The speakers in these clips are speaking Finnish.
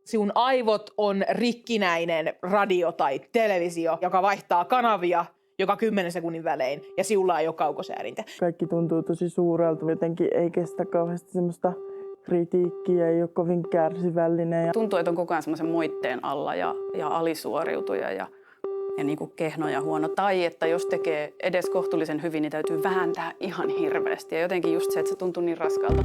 Sinun aivot on rikkinäinen radio tai televisio, joka vaihtaa kanavia joka 10 sekunnin välein ja sinulla ei ole kaukosäädintä. Kaikki tuntuu tosi suurelta, jotenkin ei kestä kauheasti semmoista kritiikkiä, ei ole kovin kärsivällinen. Tuntuu, että on koko ajan semmoisen moitteen alla ja alisuoriutuja ja niin kuin kehno ja huono. Tai että jos tekee edes kohtuullisen hyvin, niin täytyy vääntää ihan hirveästi. Ja jotenkin just se, että se tuntuu niin raskalta.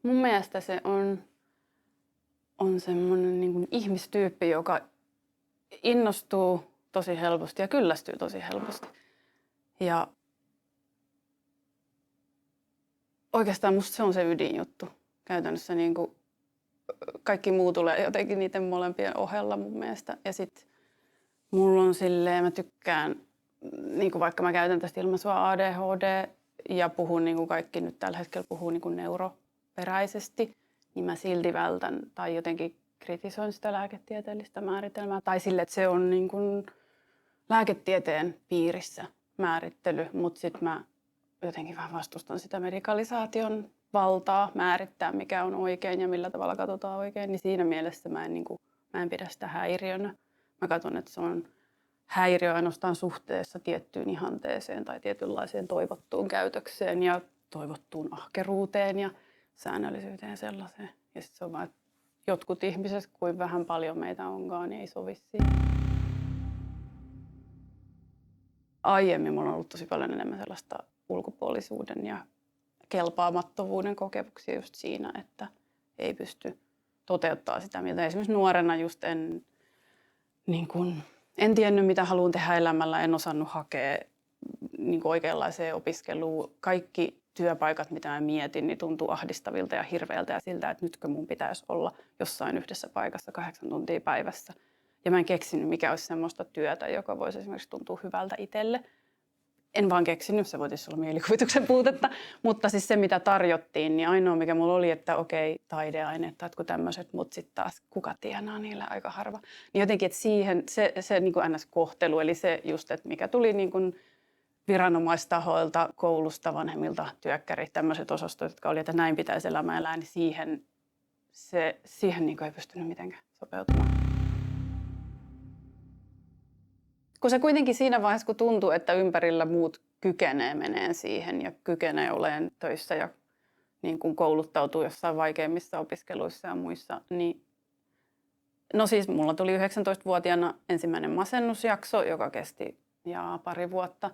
Mun mielestä se on semmoinen niin kuin ihmistyyppi, joka innostuu tosi helposti ja kyllästyy tosi helposti. Ja oikeastaan musta se on se ydinjuttu. Käytännössä niin kuin kaikki muu tulee jotenkin niiden molempien ohella mun mielestä. Ja sit mulla on silleen, mä tykkään, niin kuin vaikka mä käytän tästä ilmaisua ADHD ja puhun niin kuin kaikki nyt tällä hetkellä puhuu niin kuin neuroperäisesti, niin mä silti vältän tai jotenkin kritisoin sitä lääketieteellistä määritelmää. Tai sille, että se on niin kuin lääketieteen piirissä määrittely, mutta sitten mä jotenkin vähän vastustan sitä medikalisaation valtaa määrittää, mikä on oikein ja millä tavalla katsotaan oikein. Niin siinä mielessä mä en pidä sitä häiriönä. Mä katson, että se on häiriö ainoastaan suhteessa tiettyyn ihanteeseen tai tietynlaiseen toivottuun käytökseen ja toivottuun ahkeruuteen ja säännöllisyyteen sellaiseen. Ja sitten se on vaan, että jotkut ihmiset, kuin vähän paljon meitä onkaan, niin ei sovi siihen. Aiemmin mulla on ollut tosi paljon enemmän sellaista ulkopuolisuuden ja kelpaamattomuuden kokemuksia just siinä, että ei pysty toteuttaa sitä, mitä esimerkiksi nuorena just en tiennyt, mitä haluan tehdä elämällä, en osannut hakea niin kuin oikeanlaiseen opiskeluun. Kaikki työpaikat, mitä mä mietin, niin tuntuu ahdistavilta ja hirveältä ja siltä, että nytkö mun pitäisi olla jossain yhdessä paikassa 8 tuntia päivässä. Ja mä en keksinyt, mikä olisi semmoista työtä, joka voisi esimerkiksi tuntua hyvältä itselle. En vaan keksinyt, se voisi olla mielikuvituksen puutetta, mutta siis se, mitä tarjottiin, niin ainoa, mikä mulla oli, että okei, taideaineet tai jotkut tämmöiset, mutta sitten taas kuka tienaa niillä aika harva. Niin jotenkin, että siihen se niin kuin NS-kohtelu, eli se just, että mikä tuli niin kuin viranomaistahoilta, koulusta, vanhemmilta, työkkärit, tämmöiset osastot, jotka oli, että näin pitäisi elämä elää, niin siihen niin kuin ei pystynyt mitenkään sopeutumaan. Kun se kuitenkin siinä vaiheessa, kun tuntuu, että ympärillä muut kykenee meneen siihen ja kykenee olemaan töissä ja niin kuin kouluttautuu jossain vaikeimmissa opiskeluissa ja muissa, niin no siis mulla tuli 19-vuotiaana ensimmäinen masennusjakso, joka kesti pari vuotta.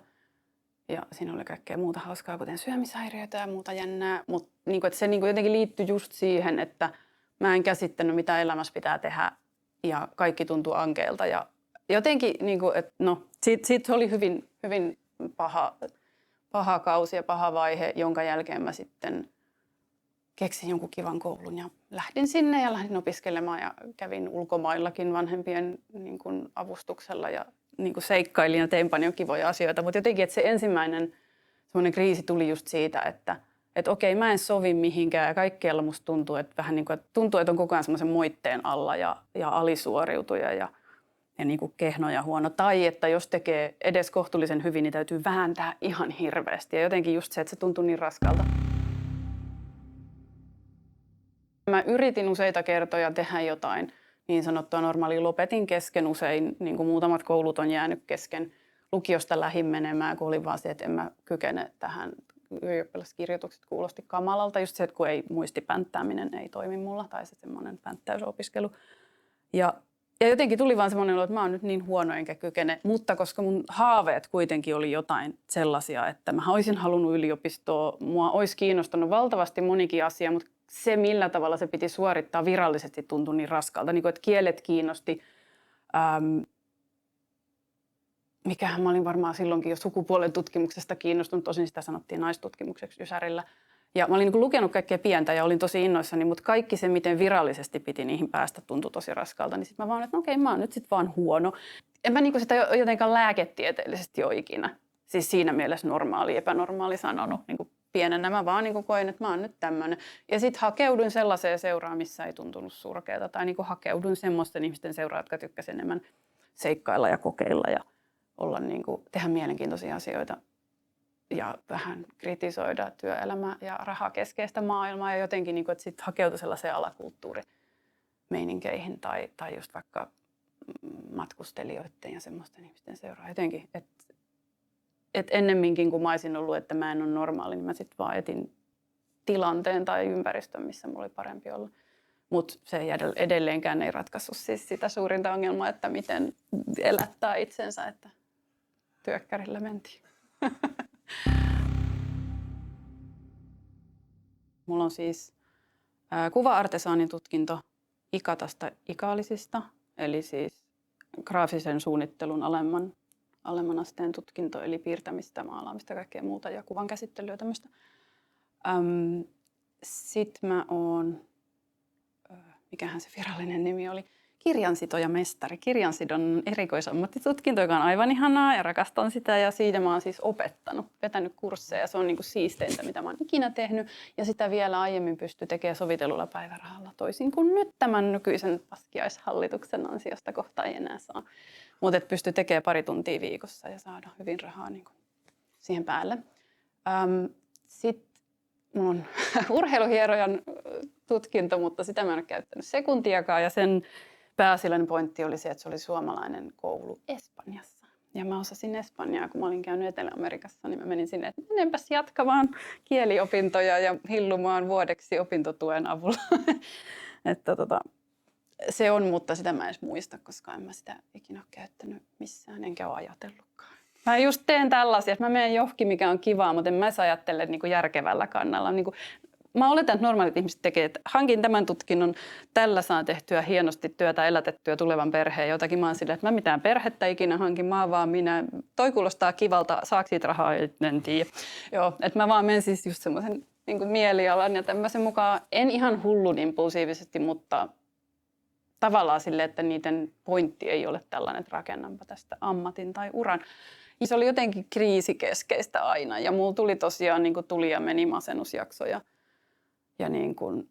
Ja siinä oli kaikkea muuta hauskaa, kuten syömishäiriöitä ja muuta jännää. Mutta niin se niin jotenkin liittyi just siihen, että mä en käsittänyt, mitä elämässä pitää tehdä. Ja kaikki tuntui ankeelta. Ja jotenkin, niin kuin, että no, siitä oli hyvin, hyvin paha kausi ja paha vaihe, jonka jälkeen mä sitten keksin jonkun kivan koulun ja lähdin sinne ja lähdin opiskelemaan ja kävin ulkomaillakin vanhempien niin kuin avustuksella ja niin kuin seikkailin ja tein paljon kivoja asioita. Mutta jotenkin, että se ensimmäinen semmoinen kriisi tuli just siitä, että okei, mä en sovi mihinkään ja kaikkialla musta tuntuu, että vähän niin kuin, että on koko ajan semmoisen moitteen alla ja alisuoriutuja ja niin kuin kehno ja huono. Tai että jos tekee edes kohtuullisen hyvin, niin täytyy vääntää ihan hirveästi. Ja jotenkin just se, että se tuntuu niin raskalta. Mä yritin useita kertoja tehdä jotain niin sanottua normaalia. Lopetin kesken usein, niin kuin muutamat koulut on jäänyt kesken. Lukiosta lähdin menemään, kun oli vaan se, että en mä kykene tähän. Ylioppilaskirjoitukset kuulosti kamalalta. Just se, että kun ei muistipänttääminen ei toimi mulla, tai se semmoinen pänttäysopiskelu. Ja jotenkin tuli vaan semmoinen olo, että mä oon nyt niin huono enkä kykene. Mutta koska mun haaveet kuitenkin oli jotain sellaisia, että mä olisin halunnut yliopistoa. Mua olisi kiinnostanut valtavasti monikin asia, mutta se millä tavalla se piti suorittaa virallisesti tuntui niin raskalta. Niin kuin, että kielet kiinnosti. Mikähän mä olin varmaan silloinkin jo sukupuolen tutkimuksesta kiinnostunut. Tosin sitä sanottiin naistutkimukseksi Ysärillä. Ja mä olin niin kuin lukenut kaikkea pientä ja olin tosi innoissani, mutta kaikki se, miten virallisesti piti niihin päästä, tuntui tosi raskalta. Niin sitten mä vaan, että okei, mä oon nyt sitten vaan huono. En mä niin kuin sitä jotenkaan lääketieteellisesti ole ikinä. Siis siinä mielessä normaali, epänormaali sanonut. Niin kuin pienenä mä vaan niin kuin koin, että mä oon nyt tämmöinen. Ja sitten hakeuduin sellaiseen seuraan, missä ei tuntunut surkeata. Tai niin kuin hakeuduin semmoisten ihmisten seuraan, jotka tykkäsivät enemmän seikkailla ja kokeilla ja olla niin kuin, tehdä mielenkiintoisia asioita. ja vähän kritisoida työelämä- ja rahakeskeistä maailmaa ja jotenkin, niin kuin, että sitten hakeutui sellaiseen alakulttuurimeininkiin tai just vaikka matkustelijoiden ja semmoisten ihmisten seuraa jotenkin. Et ennemminkin kun mä olisin ollut, että mä en ole normaali, niin mä sitten vaan etin tilanteen tai ympäristön, missä mulla oli parempi olla. Mutta se ei edelleenkään ei ratkaissut siis sitä suurinta ongelmaa, että miten elättää itsensä, että työkkärillä mentiin. Mulla on siis kuva-artesaanin tutkinto Ikatasta Ikaalisista, eli siis graafisen suunnittelun alemman asteen tutkinto, eli piirtämistä, maalaamista, kaikkea muuta ja kuvan käsittelyä tämmöistä. Sitten mä oon, mikähän se virallinen nimi oli, kirjansitoja-mestari. Kirjansidon erikoisammattitutkinto, joka on aivan ihanaa ja rakastan sitä. Ja siitä mä oon siis opettanut, vetänyt kursseja. Se on niinku siisteintä, mitä mä oon ikinä tehnyt. Ja sitä vielä aiemmin pystyi tekemään sovitellulla päivärahalla, toisin kuin nyt tämän nykyisen paskiaishallituksen ansiosta kohta ei enää saa. Mutta pystyi tekemään 2 tuntia viikossa ja saada hyvin rahaa niinku siihen päälle. Sitten mulla on urheiluhierojan tutkinto, mutta sitä mä en ole käyttänyt sekuntiakaan. Ja sen pääasiallinen pointti oli se, että se oli suomalainen koulu Espanjassa. Ja mä osasin espanjaa, kun mä olin käynyt Etelä-Amerikassa, niin mä menin sinne, että menenpäs jatkamaan kieliopintoja ja hillumaan vuodeksi opintotuen avulla. Että se on, mutta sitä mä en edes muista, koska en mä sitä ikinä ole käyttänyt missään, enkä ole ajatellutkaan. Mä just teen tällaisia, että mä menen johonkin, mikä on kivaa, mutta en mä ajattele niin kuin järkevällä kannalla. Niin kuin, mä oletan, että normaalit ihmiset tekee, että hankin tämän tutkinnon, tällä saan tehtyä hienosti työtä, elätettyä tulevan perheen jotakin. Mä oon silleen, että mä mitään perhettä ikinä hankin, mä vaan minä. Toi kuulostaa kivalta, saako siitä rahaa, en tiedä. Joo, että mä vaan menen siis just semmoisen niin kuin mielialan ja tämmöisen mukaan, en ihan hullun impulsiivisesti, mutta tavallaan silleen, että niiden pointti ei ole tällainen, että rakennanpa tästä ammatin tai uran. Se oli jotenkin kriisikeskeistä aina ja mulla tuli tosiaan niin kuin tuli ja meni masennusjaksoja. Ja niin kuin,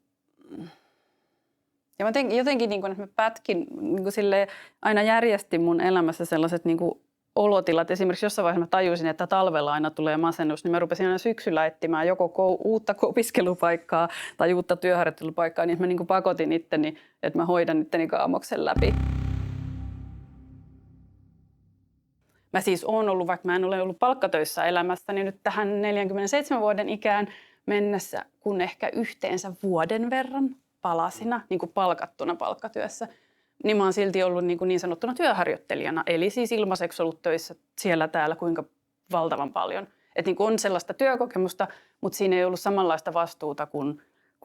ja jotenkin niin kuin, että mä pätkin niin kuin silleen, aina järjestin mun elämässä sellaiset niin kuin olotilat. Esimerkiksi jossain vaiheessa mä tajusin, että talvella aina tulee masennus, niin mä rupesin aina syksyllä etsimään joko uutta opiskelupaikkaa tai uutta työharjoittelupaikkaa, niin että mä niin kuin pakotin itteni, että mä hoidan itteni kaamoksen läpi. Mä siis oon ollut, vaikka mä en ole ollut palkkatöissä elämässä, niin nyt tähän 47 vuoden ikään mennessä, kun ehkä yhteensä vuoden verran palasina, niin kuin palkattuna palkkatyössä, niin mä oon silti ollut niin sanottuna työharjoittelijana. Eli siis ilmaiseksi ollut töissä siellä täällä kuinka valtavan paljon. Että niin on sellaista työkokemusta, mutta siinä ei ollut samanlaista vastuuta kuin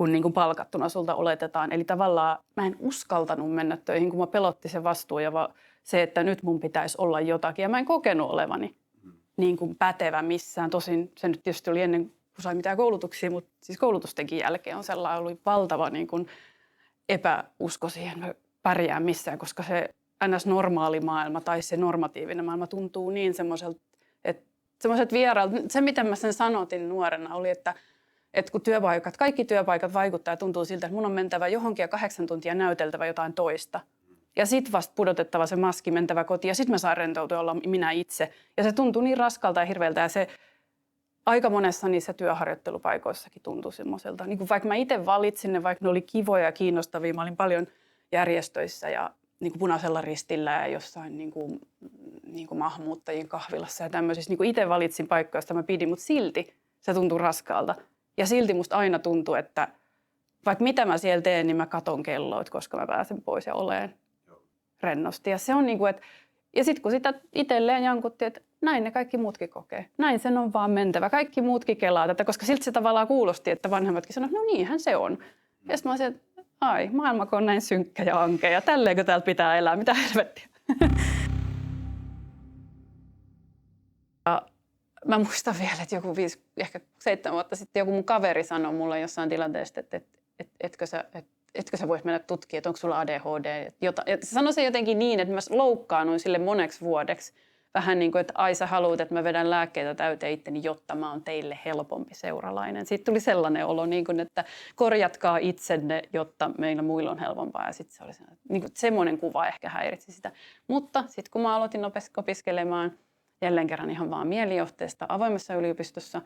niin kuin palkattuna sulta oletetaan. Eli tavallaan mä en uskaltanut mennä töihin, kun mä pelotti se vastuu ja se, että nyt mun pitäisi olla jotakin. Ja mä en kokenut olevani niin kuin pätevä missään. Tosin se nyt tietysti oli ennen kuin sai mitään koulutuksia, mutta siis koulutustenkin jälkeen on sellainen ollut valtava niin kuin epäusko siihen pärjää missään, koska se ns. Normaali maailma tai se normatiivinen maailma tuntuu niin semmoiselta, että semmoiset vierailta. Se, miten mä sen sanotin nuorena, oli, että kun kaikki työpaikat vaikuttaa ja tuntuu siltä, että mun on mentävä johonkin ja 8 tuntia näyteltävä jotain toista. Ja sit vasta pudotettava se maski, mentävä kotiin ja sit mä saan rentoutua olla minä itse. Ja se tuntuu niin raskalta ja hirveältä ja se aika monessa niissä työharjoittelupaikoissakin tuntui semmoiselta. Niin kuin vaikka mä itse valitsin ne, vaikka ne oli kivoja ja kiinnostavia, mä olin paljon järjestöissä ja niin kuin Punaisella Ristillä ja jossain niin kuin maahanmuuttajien kahvilassa ja tämmöisissä. Niin kuin itse valitsin paikkoja, joista mä pidin, mutta silti se tuntui raskaalta. Ja silti musta aina tuntui, että vaikka mitä mä siellä teen, niin mä katon kelloa, koska mä pääsen pois ja oleen rennosti. Ja se on niin kuin, että ja sitten kun sitä itselleen jankutti, että näin ne kaikki muutkin kokee. Näin sen on vaan mentävä. Kaikki muutkin kelaa tätä, koska silti se tavallaan kuulosti, että vanhemmatkin sanoivat, no niinhän se on. Ja sitten mä olisin, että ai, maailma on näin synkkä ja ankea ja tälleenkö täältä pitää elää, mitä helvettiä. Mä muistan vielä, että joku 5, ehkä 7 vuotta sitten joku mun kaveri sanoi mulle jossain tilanteesta, että etkö sä vois mennä tutkimaan, että onko sulla ADHD. Ja se sanoi se jotenkin niin, että mä loukkaannuin sille moneksi vuodeksi. Vähän niin kuin, että ai sä haluat, että mä vedän lääkkeitä täyteen itteni, jotta mä oon teille helpompi seuralainen. Siitä tuli sellainen olo, niin kuin, että korjatkaa itsenne, jotta meillä muilla on helpompaa. Ja sitten se oli niin kuin, semmoinen kuva ehkä häiritsi sitä. Mutta sitten kun mä aloitin opiskelemaan jälleen kerran ihan vaan mielijohteesta avoimessa yliopistossa.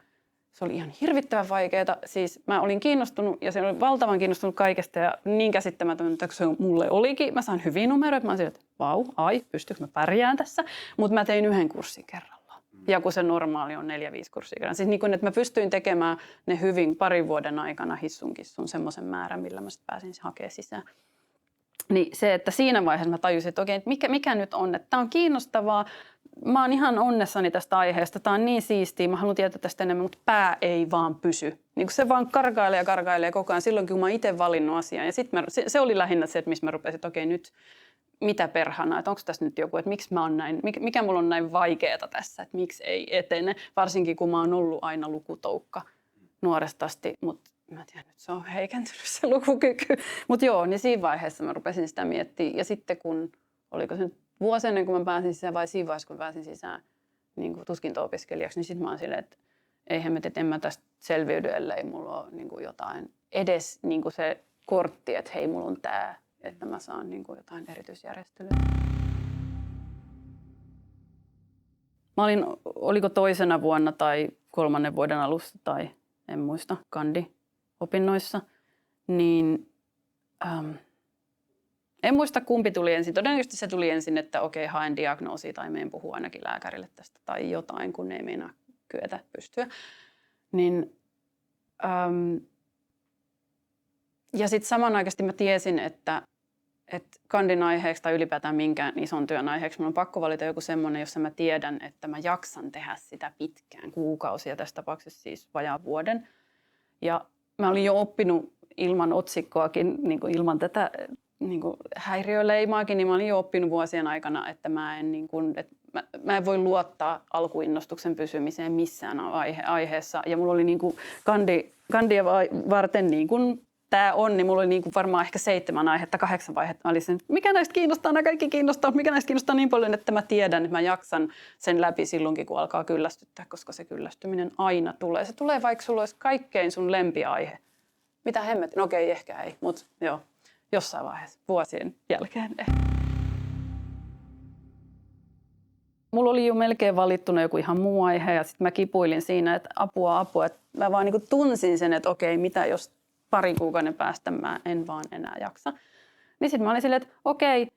Se oli ihan hirvittävän vaikeaa. Siis mä olin kiinnostunut ja se oli valtavan kiinnostunut kaikesta ja niin käsittämätöntä, että se mulle olikin. Mä sain hyviä numeroita. Mä olisin, että vau, pystyykö mä pärjään tässä? Mutta mä tein 1 kurssin kerrallaan. Ja kun se normaali on 4-5 kurssia kerrallaan. Siis niin kun, että mä pystyin tekemään ne hyvin 2 vuoden aikana hissun kissun semmoisen määrän, millä mä sitten pääsin hakemaan sisään. Niin se, että siinä vaiheessa mä tajusin, että okei, mikä nyt on, että tämä on kiinnostavaa. Mä oon ihan onnessani tästä aiheesta. Tämä on niin siistiä. Mä haluan tietää tästä enemmän, mutta pää ei vaan pysy. Niin kun se vaan karkailee koko ajan silloin, kun mä oon itse valinnut asian. Ja sitten se oli lähinnä se, että missä mä rupesin, että okei nyt, mitä perhana, että onko tässä nyt joku, että miksi mä oon näin, mikä mulla on näin vaikeaa tässä, että miksi ei etene. Varsinkin kun mä oon ollut aina lukutoukka nuoresta asti, mutta mä tiedän, että se on heikentynyt se lukukyky. Mutta joo, niin siinä vaiheessa mä rupesin sitä miettimään. Ja sitten kun, oliko se nyt vuosi ennen kuin mä pääsin sisään vai siinä vaiheessa, kun pääsin sisään niin kuin tutkinto-opiskelijaksi, niin sitten mä oon silleen, että ei hemmet, että en mä tästä selviydy, ellei mulla ole niin kuin jotain, edes niin kuin se kortti, että hei, mulla on tää, että mä saan niin kuin jotain erityisjärjestelyä. Mä olin, oliko toisena vuonna tai 3. vuoden alussa tai en muista, kandi-opinnoissa, niin en muista kumpi tuli ensin. Todennäköisesti se tuli ensin, että okei, haen diagnoosia tai menen puhua ainakin lääkärille tästä tai jotain, kun ei meinaa kyetä pystyä. Niin, ja sitten samanaikaisesti mä tiesin, että kandin aiheeksi tai ylipäätään minkään ison työn aiheeksi mun on pakko valita joku semmoinen, jossa mä tiedän, että mä jaksan tehdä sitä pitkään, kuukausia, tässä tapauksessa siis vajaan vuoden. Ja mä olin jo oppinut ilman otsikkoakin, niin kuin ilman tätä niin kuin häiriöleimaakin, niin mä olin jo oppinut vuosien aikana, että mä en voi luottaa alkuinnostuksen pysymiseen missään aiheessa. Ja mulla oli niin kuin kandia varten niin kuin tämä on, niin mulla oli niin kuin varmaan ehkä 7 aihetta, 8 vaihetta. Mä olisin, mikä näistä kiinnostaa, nämä kaikki kiinnostaa, mikä näistä kiinnostaa niin paljon, että mä tiedän, että mä jaksan sen läpi silloinkin, kun alkaa kyllästyttää, koska se kyllästyminen aina tulee. Se tulee, vaikka sulla olisi kaikkein sun lempiaihe. Mitä hemmet? No okei, ehkä ei, mutta joo, jossain vaiheessa, vuosien jälkeen. Mulla oli jo melkein valittuna joku ihan muu aihe ja sitten mä kipuilin siinä, että apua. Että mä vaan niin kuin tunsin sen, että okei, mitä jos 2 kuukauden päästä mä en vaan enää jaksa. Niin sitten mä olin silleen, että okei,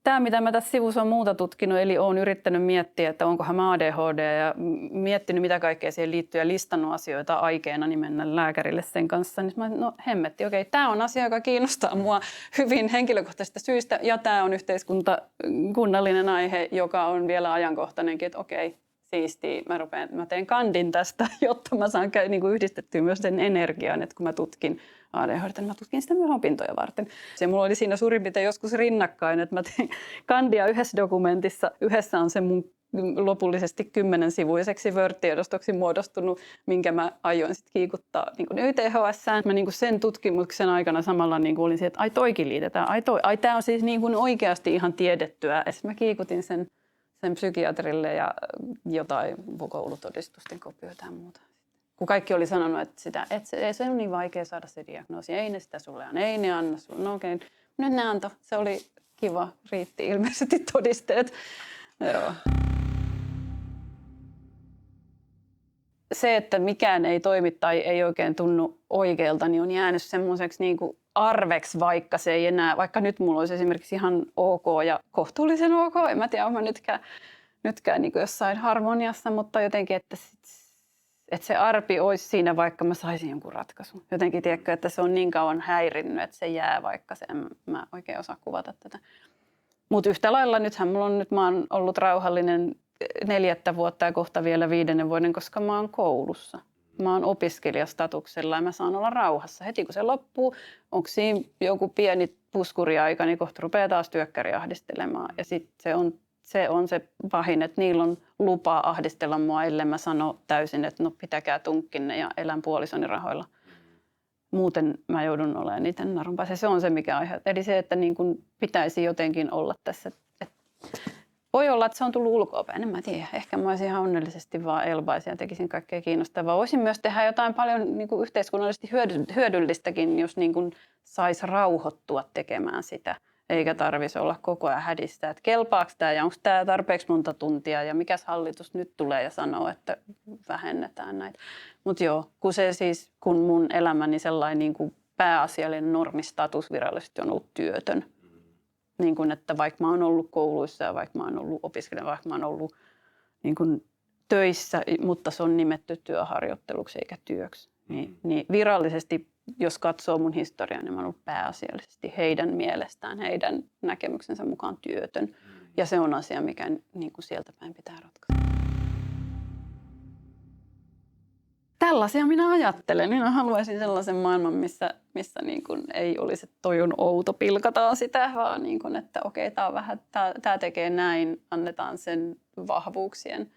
tämä mitä mä tässä sivussa on muuta tutkinut, eli olen yrittänyt miettiä, että onkohan mä ADHD ja miettinyt mitä kaikkea siihen liittyy ja listannut asioita aikeena, niin mennä lääkärille sen kanssa. Niin mä no hemmetti, okei, tämä on asia, joka kiinnostaa mua hyvin henkilökohtaisista syistä ja tämä on yhteiskunnallinen aihe, joka on vielä ajankohtainenkin, että okei, siistiä, mä teen kandin tästä, jotta mä saan niin kuin yhdistettyä myös sen energian, että kun mä tutkin ADHD, niin mä tutkin sitä myös opintoja varten. Se mulla oli siinä suurin piirtein joskus rinnakkain, että mä tein kandia yhdessä dokumentissa. Yhdessä on se mun lopullisesti 10-sivuiseksi Word-tiedostoksi muodostunut, minkä mä aioin sitten kiikuttaa niin kuin YTHS:ään. Mä niin kuin sen tutkimuksen aikana samalla niin kuin olin siihen, että ai toikin liitetään, ai tää on siis niin kuin oikeasti ihan tiedettyä. Ja sitten mä kiikutin sen psykiatrille ja jotain koulutodistusten kopioita ja muuta. Kun kaikki oli sanonut, että se on niin vaikea saada se diagnoosi, ei ne sitä sulle anna, ei ne anna sulle. No okei, nyt ne antoi. Se oli kiva, riitti ilmeisesti todisteet. Joo. Se, että mikään ei toimi tai ei oikein tunnu oikealta, niin on jäänyt semmoiseksi niin kuin arveksi, vaikka se ei enää, vaikka nyt mulla olisi esimerkiksi ihan ok ja kohtuullisen ok, en mä tiedä, onko mä nytkään niin kuin jossain harmoniassa, mutta jotenkin, että se arpi olisi siinä, vaikka mä saisin jonkun ratkaisun. Jotenkin tiedätkö, että se on niin kauan häirinnyt, että se jää, vaikka mä oikein osaa kuvata tätä. Mutta yhtä lailla mä oon ollut rauhallinen 4 vuotta ja kohta vielä 5. vuoden, koska mä oon koulussa. Mä oon opiskelijastatuksella ja mä saan olla rauhassa. Heti kun se loppuu, onko siinä joku pieni puskuriaika, niin kohta rupeaa taas työkkäri ahdistelemaan. Ja sitten se on se pahin, että niillä on lupa ahdistella mua, ellei mä sano täysin, että no pitäkää tunkkinne ja elän puolisoni rahoilla. Muuten mä joudun olemaan niiden narunpäässä. Se on se, mikä aiheuttaa. Eli se, että niin kun pitäisi jotenkin olla tässä. Voi olla, että se on tullut ulkoapäin, en mä tiedä. Ehkä mä olisin ihan onnellisesti vaan elvaisin ja tekisin kaikkea kiinnostavaa. Voisin myös tehdä jotain paljon niin kuin yhteiskunnallisesti hyödyllistäkin, jos niin kuin saisi rauhoittua tekemään sitä. eikä tarvitsisi olla koko ajan hädistä, että kelpaako tämä ja onko tämä tarpeeksi monta tuntia ja mikäs hallitus nyt tulee ja sanoo, että vähennetään näitä. Mutta joo, kun mun elämäni sellainen niin kuin pääasiallinen normistatus virallisesti on ollut työtön. Niin kuin, että vaikka mä oon ollut kouluissa ja vaikka mä oon ollut opiskelijana, vaikka mä oon ollut niin kuin töissä, mutta se on nimetty työharjoitteluksi eikä työksi. Niin virallisesti, jos katsoo mun historiaa, niin mä oon ollut pääasiallisesti heidän mielestään, heidän näkemyksensä mukaan työtön. Ja se on asia, mikä niin kuin sieltä päin pitää ratkaista. Tällaisia minä ajattelen. Minä haluaisin sellaisen maailman, missä niin kuin ei olisi, että toi on outo, pilkataan sitä, vaan niin kuin, että okei, tämä tekee näin, annetaan sen vahvuuksien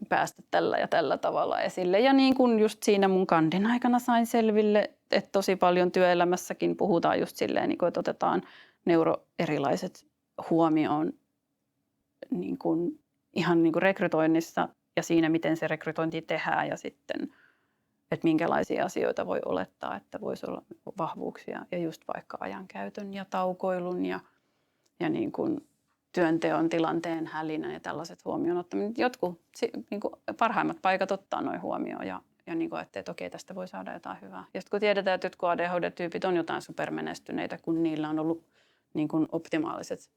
päästä tällä ja tällä tavalla esille. Ja niin kuin just siinä mun kandin aikana sain selville, että tosi paljon työelämässäkin puhutaan just silleen, niin kuin, että otetaan neuroerilaiset huomioon niin kuin, ihan niin kuin rekrytoinnissa ja siinä, miten se rekrytointi tehdään ja sitten, että minkälaisia asioita voi olettaa, että voisi olla vahvuuksia ja just vaikka ajankäytön ja taukoilun ja niin kuin työnteon tilanteen hälinä ja tällaiset huomioon ottaminen. Jotkut niin kuin parhaimmat paikat ottaa noin huomioon ja niin kuin että okei, tästä voi saada jotain hyvää. Ja sitten kun tiedetään, että jotkut ADHD-tyypit on jotain supermenestyneitä, kun niillä on ollut niin kuin optimaaliset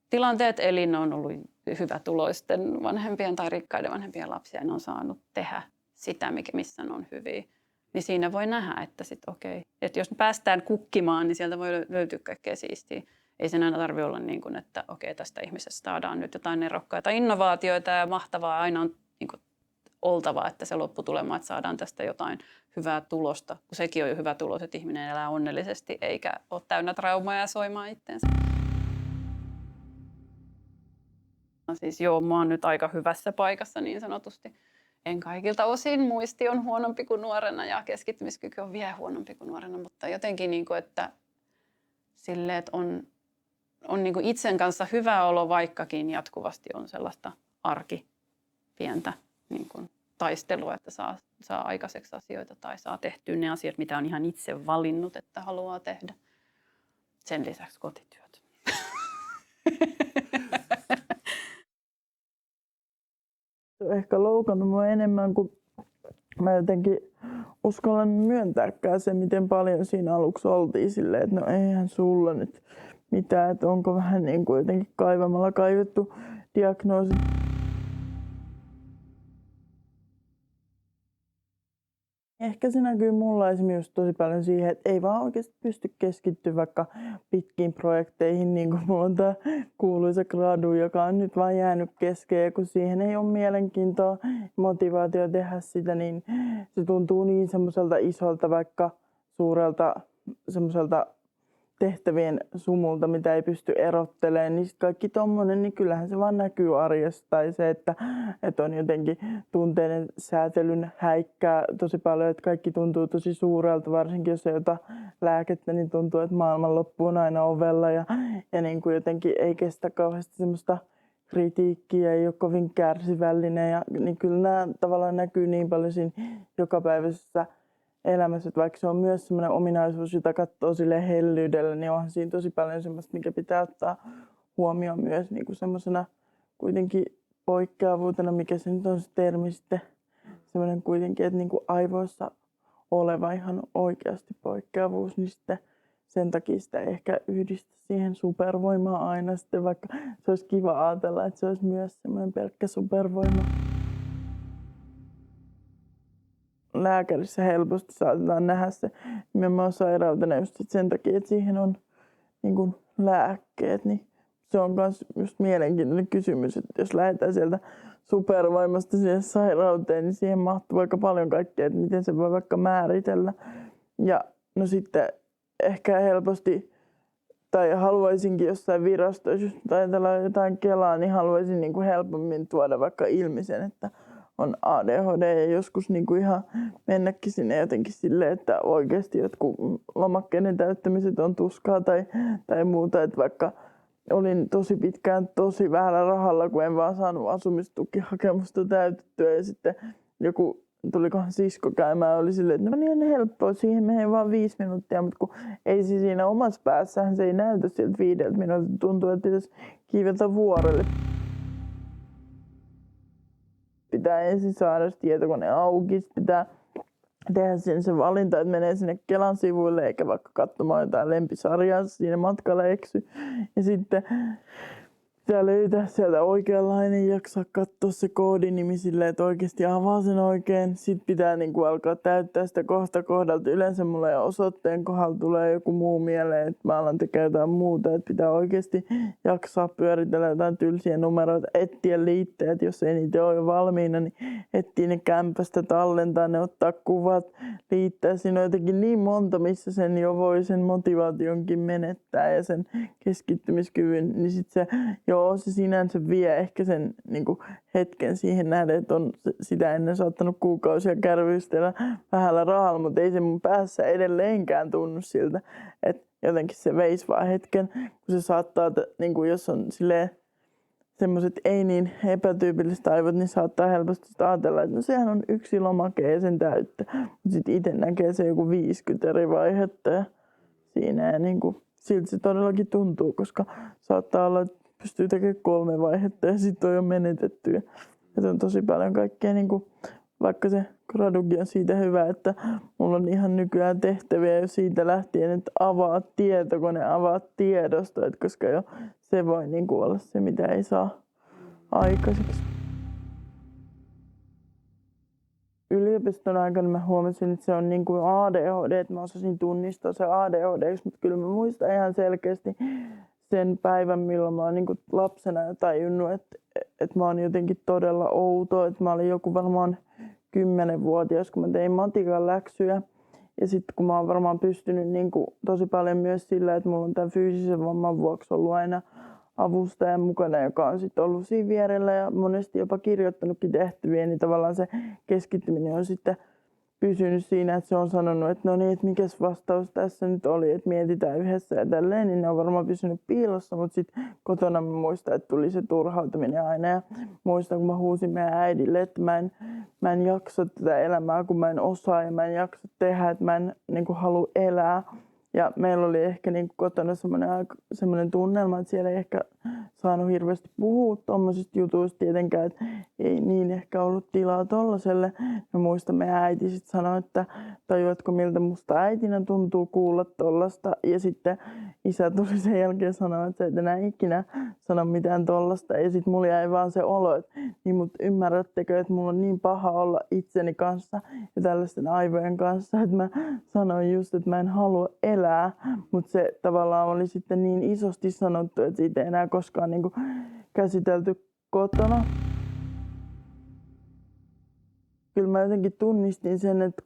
tilanteet, eli ne on ollut hyvätuloisten vanhempien tai rikkaiden vanhempien lapsia ja ne on saanut tehdä sitä, missä ne on hyviä. Niin siinä voi nähdä, että että jos päästään kukkimaan, niin sieltä voi löytyä kaikkea siistiä. Ei sen aina tarvitse olla niin kuin, että tästä ihmisestä saadaan nyt jotain nerokkaita innovaatioita ja mahtavaa. Aina on niin kuin oltava, että se lopputulema, että saadaan tästä jotain hyvää tulosta. Kun sekin on jo hyvä tulos, että ihminen elää onnellisesti eikä ole täynnä traumaa ja soimaa itseensä. Siis joo, mä oon nyt aika hyvässä paikassa niin sanotusti. En kaikilta osin. Muisti on huonompi kuin nuorena ja keskittymiskyky on vielä huonompi kuin nuorena, mutta jotenkin niin kuin, että silleen, että on niin kuin itsen kanssa hyvä olo, vaikkakin jatkuvasti on sellaista pientä niin kuin taistelua, että saa aikaiseksi asioita tai saa tehtyä ne asiat, mitä on ihan itse valinnut, että haluaa tehdä. Sen lisäksi kotityöt. Ehkä loukannut mua enemmän, kun mä jotenkin uskallan myöntääkään se, miten paljon siinä aluksi oltiin silleen, että no eihän sulla nyt mitään, että onko vähän niin kuin jotenkin kaivamalla kaivettu diagnoosi. Ehkä se näkyy mulla esimerkiksi tosi paljon siihen, että ei vaan oikeasti pysty keskittyä vaikka pitkiin projekteihin, niin kuin mulla on tämä kuuluisa gradu, joka on nyt vaan jäänyt kesken, ja kun siihen ei ole mielenkiintoa, motivaatio tehdä sitä, niin se tuntuu niin semmoiselta isolta, vaikka suurelta semmoiselta tehtävien sumulta, mitä ei pysty erottelemaan, niin kaikki tommonen, niin kyllähän se vaan näkyy arjessa. Tai se, että on jotenkin tunteiden säätelyn häikkää tosi paljon, että kaikki tuntuu tosi suurelta, varsinkin jos ei ota lääkettä, niin tuntuu, että maailmanloppu on aina ovella ja niin kuin jotenkin ei kestä kauheasti semmoista kritiikkiä, ei ole kovin kärsivällinen ja niin kyllä nämä tavallaan näkyy niin paljon siinä jokapäiväisessä elämässä, että vaikka se on myös semmoinen ominaisuus, jota katsoo sille hellyydellä, niin onhan siinä tosi paljon semmoista, mikä pitää ottaa huomioon myös niin kuin semmoisena kuitenkin poikkeavuutena, mikä se nyt on se termi sitten, semmoinen kuitenkin, että niin kuin aivoissa oleva ihan oikeasti poikkeavuus, niin sitten sen takia sitä ei ehkä yhdistä siihen supervoimaan aina sitten, vaikka se olisi kiva ajatella, että se olisi myös semmoinen pelkkä supervoima. Lääkärissä helposti saatetaan nähdä se nimenomaan sairautena just sen takia, että siihen on niin kuin lääkkeet. Niin se on myös just mielenkiintoinen kysymys, että jos lähdetään sieltä supervoimasta siihen sairauteen, niin siihen mahtuu aika paljon kaikkea, että miten se voi vaikka määritellä. Ja no sitten ehkä helposti, tai haluaisinkin jossain virastoissa, jos ajatellaan jotain Kelaa, niin haluaisin niin kuin helpommin tuoda vaikka ilmi sen, että on ADHD ja joskus niin kuin ihan mennäkin sinne jotenkin silleen, että oikeasti jotkut lomakkeiden täyttämiset on tuskaa tai muuta. Että vaikka olin tosi pitkään tosi vähällä rahalla, kun en vaan saanut asumistukihakemusta täytettyä ja sitten joku tulikohan sisko käymään, oli silleen, että no niin helppoa, siihen menee vaan 5 minuuttia, mutta kun ei se siinä omassa päässähän se ei näytä siltä 5 minuutilta, tuntuu, että pitäisi kiivetä vuorelle. Pitää ensin saada tietokone auki, pitää tehdä sen valinta, että menee sinne Kelan sivuille eikä vaikka katsomaan jotain lempisarjaa, siinä matkalla eksy. Ja sitten pitää löytää sieltä oikeanlainen, jaksaa katsoa se koodinimi silleen, että oikeasti avaa sen oikein. Sitten pitää alkaa täyttää sitä kohta kohdalta. Yleensä mulla jo osoitteen kohdalla tulee joku muu mieleen, että mä alan tekemään jotain muuta. Että pitää oikeasti jaksaa pyöritellä jotain tylsiä numeroita, etsiä liitteet, jos ei niitä ole jo valmiina, niin etsiä ne kämpästä, tallentaa ne, ottaa kuvat, liittää. Siinä on jotenkin niin monta, missä sen jo voi sen motivaationkin menettää ja sen keskittymiskyvyn, niin sitten se sinänsä vie ehkä sen hetken siihen nähden, että on sitä ennen saattanut kuukausia kärvystellä vähällä rahalla, mutta ei se mun päässä edelleenkään tunnu siltä, että jotenkin se veisi vaan hetken, kun se saattaa, jos on semmoiset ei niin epätyypilliset aivot, niin saattaa helposti ajatella, että no sehän on yksi lomake ja sen täyttä, mutta sitten itse näkee se joku 50 eri vaihetta ja siinä ja siltä se todellakin tuntuu, koska saattaa olla, että pystyy tekemään 3 vaihetta ja sitten on jo menetetty. Ja on tosi paljon kaikkea, vaikka se gradukin on siitä hyvä, että mulla on ihan nykyään tehtäviä jo siitä lähtien, että avaa tietokone, avaa tiedosto, että koska jo se voi olla se, mitä ei saa aikaiseksi. Yliopiston aikana mä huomasin, että se on ADHD, että mä osasin tunnistaa se ADHD, mutta kyllä mä muistan ihan selkeästi sen päivän, milloin mä oon lapsena jo tajunnut, että mä oon jotenkin todella outo. Että mä olin joku varmaan 10-vuotias, kun mä tein matikan läksyjä. Ja sitten kun mä oon varmaan pystynyt tosi paljon myös sillä, että mulla on tämän fyysisen vamman vuoksi ollut aina avustaja mukana, joka on sitten ollut siinä vierellä ja monesti jopa kirjoittanutkin tehtäviä, niin tavallaan se keskittyminen on sitten pysynyt siinä, että se on sanonut, että no niin, että mikäs vastaus tässä nyt oli, että mietitään yhdessä ja tälleen, niin ne on varmaan pysynyt piilossa, mutta sitten kotona mä muistan, että tuli se turhautuminen aina ja muistan, kun mä huusin meidän äidille, että mä en jaksa tätä elämää, kun mä en osaa ja mä en jaksa tehdä, että mä en halua elää. Ja meillä oli ehkä kotona semmoinen tunnelma, että siellä ei ehkä saanut hirveästi puhua tuommoisista jutuista tietenkään, että ei niin ehkä ollut tilaa tollaselle. Mä muistan, meidän äiti sitten sanoi, että tajuatko miltä musta äitinä tuntuu kuulla tollasta. Ja sitten isä tuli sen jälkeen sanoa, että sä et enää ikinä sano mitään tollasta. Ja sitten mulla jäi vaan se olo, että niin mut ymmärrättekö, että mulla on niin paha olla itseni kanssa ja tällaisten aivojen kanssa, että mä sanoin just, että mä en halua elää. Mutta se tavallaan oli sitten niin isosti sanottu, että siitä ei enää koskaan käsitelty kotona. Kyllä mä jotenkin tunnistin sen, että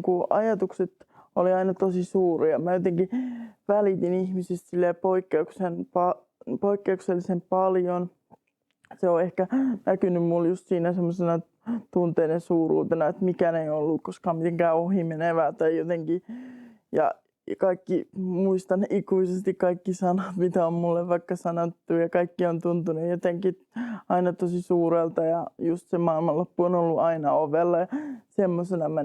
kun ajatukset oli aina tosi suuria, mä jotenkin välitin ihmisistä poikkeuksellisen paljon. Se on ehkä näkynyt mulle just siinä semmoisena tunteiden suuruutena, että mikään ei ollut koskaan mitenkään ohimenevää tai jotenkin. Ja kaikki, muistan ikuisesti kaikki sanat, mitä on mulle vaikka sanottu ja kaikki on tuntunut jotenkin aina tosi suurelta ja just se maailmanloppu on ollut aina ovella ja semmosena mä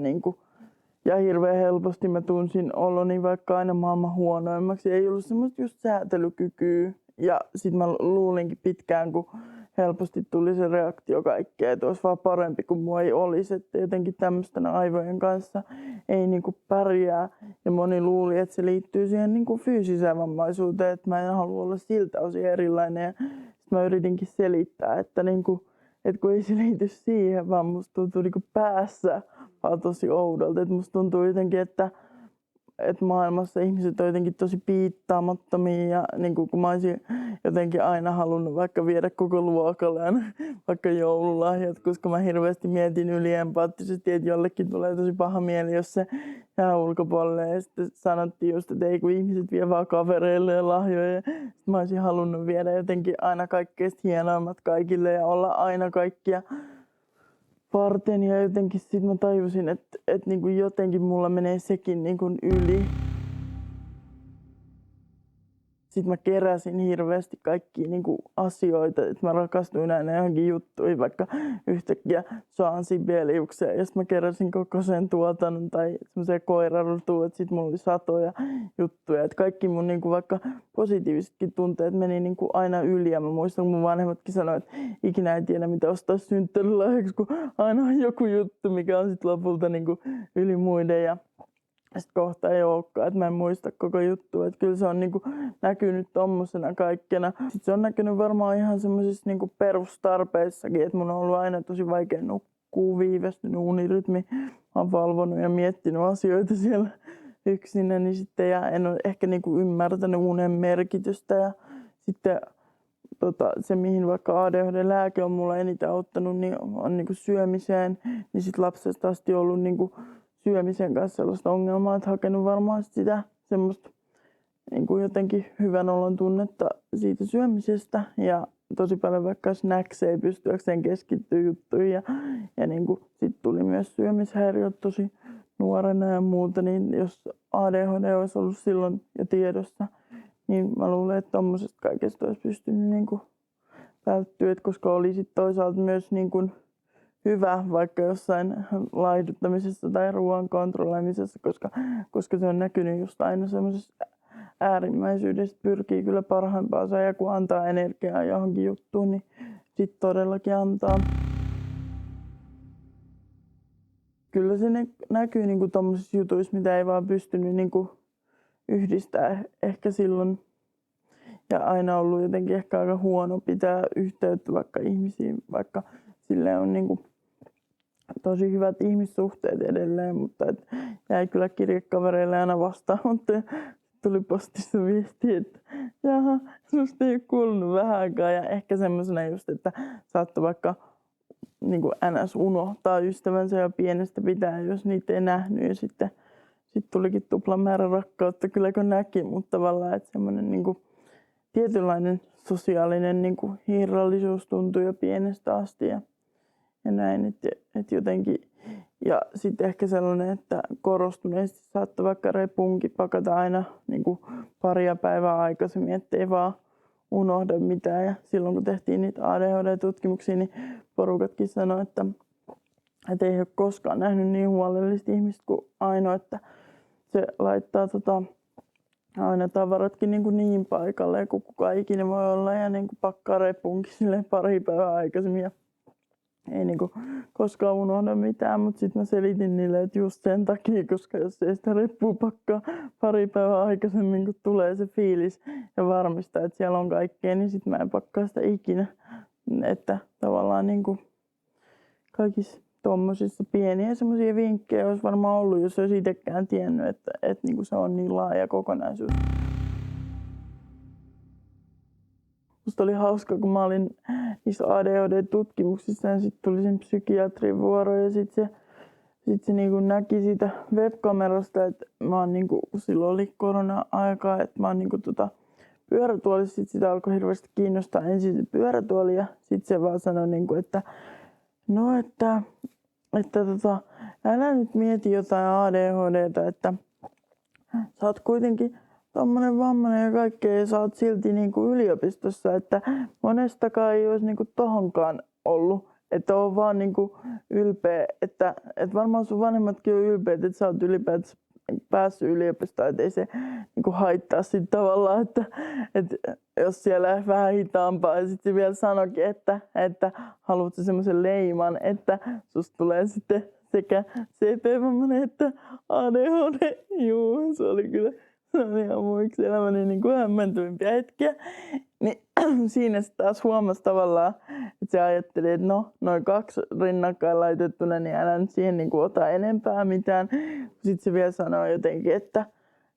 ja hirveän helposti mä tunsin oloni vaikka aina maailman huonoimmaksi. Ei ollut semmoista just säätelykykyä ja sit mä luulinkin pitkään, kun helposti tuli se reaktio kaikkeen, että olisi vaan parempi kuin mua ei olisi, että jotenkin tämmöisten aivojen kanssa ei pärjää. Ja moni luuli, että se liittyy siihen fyysiseen vammaisuuteen, että mä en halua olla siltä osin erilainen. Ja sit mä yritinkin selittää, että kun ei se liity siihen, vaan musta tuntuu päässä vaan tosi oudolta. Että musta tuntuu jotenkin, että maailmassa ihmiset on jotenkin tosi piittaamattomia ja kun mä olisin jotenkin aina halunnut vaikka viedä koko luokalle vaikka joululahjat, koska mä hirveästi mietin yliempaattisesti, että jollekin tulee tosi paha mieli, jos se jää ulkopuolelle. Ja sitten sanottiin just, että ei kun ihmiset vie vaan kavereille ja lahjoja. Sitten mä olisin halunnut viedä jotenkin aina kaikkein hienoimmat kaikille ja olla aina kaikkia varten ja jotenkin sit mä tajusin, että jotenkin mulla menee sekin yli. sitten mä keräsin hirveästi kaikkia niinku asioita, että mä rakastuin aina johonkin juttuihin, vaikka yhtäkkiä saan Sibeliuksia, ja sitten mä keräsin koko sen tuotannon tai semmoisia koirarutuja, että sitten mulla oli satoja juttuja, että kaikki mun niinku vaikka positiivisetkin tunteet meni niinku aina yli, ja mä muistan, kun mun vanhemmatkin sanoivat, että ikinä ei tiedä, mitä ostaa synttärilahjaksi, kun aina on joku juttu, mikä on sitten lopulta niinku yli muiden, ja sitten kohta ei olekaan, että mä en muista koko juttua, että kyllä se on niinku näkynyt tommosena kaikkena. Sitten se on näkynyt varmaan ihan semmoisissa niinku perustarpeissakin, että mun on ollut aina tosi vaikea nukkua, viivästynyt unirytmi. Mä oon valvonut ja miettinyt asioita siellä yksinäni sitten ja en ole ehkä niinku ymmärtänyt unen merkitystä. Ja sitten se, mihin vaikka ADHD-lääke on mulla eniten auttanut, niin on niinku syömiseen. Niin sitten lapsesta asti ollut niinku syömisen kanssa sellaista ongelmaa, että hakenut varmaan sitä semmoista niin kuin jotenkin hyvän olon tunnetta siitä syömisestä ja tosi paljon vaikka snäksejä pystyäkseen keskittyä juttuihin ja niin kuin sit tuli myös syömishäiriöt tosi nuorena ja muuta, niin jos ADHD olisi ollut silloin jo tiedossa, niin mä luulen, että tommosesta kaikesta olisi pystynyt niin kuin välttyä, koska oli sit toisaalta myös niin kuin hyvä vaikka jossain laihduttamisessa tai ruoan kontrolloimisessa, koska se on näkynyt just aina semmoisessa äärimmäisyydestä, pyrkii kyllä parhaimpaansa ja kun antaa energiaa johonkin juttuun, niin sitten todellakin antaa. Kyllä se näkyy niinku tommosissa jutuissa, mitä ei vaan pystynyt niinku yhdistää ehkä silloin. Ja aina ollut jotenkin ehkä aika huono pitää yhteyttä vaikka ihmisiin, vaikka sille on niinku tosi hyvät ihmissuhteet edelleen, mutta jäi kyllä kirjekavereille aina vastaan, mutta tuli postissa viesti, että jaha, susta ei ole kuulunut vähän aikaa ja ehkä semmoisena just, että saattoi vaikka niin kuin NS unohtaa ystävänsä jo pienestä pitäen, jos niitä ei nähnyt ja sitten tulikin tupla määrä rakkautta kyllä kun näki, mutta tavallaan, että semmoinen niin kuin tietynlainen sosiaalinen niin kuin irrallisuus tuntui jo pienestä asti ja näin, että jotenkin, ja sitten ehkä sellainen, että korostuneesti saattoi vaikka repunkin pakata aina niin kuin paria päivää aikaisemmin, ettei vaan unohda mitään. Ja silloin kun tehtiin niitä ADHD-tutkimuksia, niin porukatkin sanoi, että ei ole koskaan nähnyt niin huolellista ihmistä kuin Aino, että se laittaa aina tavaratkin niin paikalle, kun kukaan ikinä voi olla, ja niin kuin pakkaa repunkin pari päivää aikaisemmin. Ja ei niinku koskaan unohda mitään, mutta sitten mä selitin niille, että just sen takia, koska jos ei sitä reppua pakkaa pari päivää aikaisemmin, kun tulee se fiilis ja varmistaa, että siellä on kaikkea, niin sitten mä en pakkaa sitä ikinä. Että tavallaan niinku kaikissa tommosissa pieniä semmoisia vinkkejä olisi varmaan ollut, jos olisi itsekään tiennyt, että niinku se on niin laaja kokonaisuus. Musta oli hauska, kun mä olin niissä ADHD-tutkimuksissa ja sitten tuli sen psykiatrin vuoro ja sitten se niinku näki siitä webkamerasta, että mä oon niinku, kun silloin oli korona-aikaa, että mä oon niinku pyörätuolissa, sit sitä alkoi hirveästi kiinnostaa ensin se pyörätuoli ja sitten se vaan sanoi niinku, että no että älä nyt mieti jotain ADHD:tä, että sä oot kuitenkin tommonen vammainen ja kaikkea ja sä oot silti niinku yliopistossa, että monestakaan ei olisi niinku tohonkaan ollut. Että on vaan niinku ylpeä, että varmaan sun vanhemmatkin on ylpeät, että sä oot ylipäätään päässyt yliopistoon, että ei se niinku haittaa sit tavallaan, että jos siellä vähän hitaampaa ja sitten vielä sanoikin, että haluatko semmoisen leiman, että susta tulee sitten sekä CP-vammainen että ADHD. Juu, se oli kyllä. Se on ihan mun yksi elämäni niin kuin hämmentyvimpiä hetkiä. Niin siinä se taas huomasi tavallaan, että se ajatteli, että no, noin 2 rinnakkain laitettuna, niin älä nyt siihen niin kuin ota enempää mitään. Sitten se vielä sanoi jotenkin,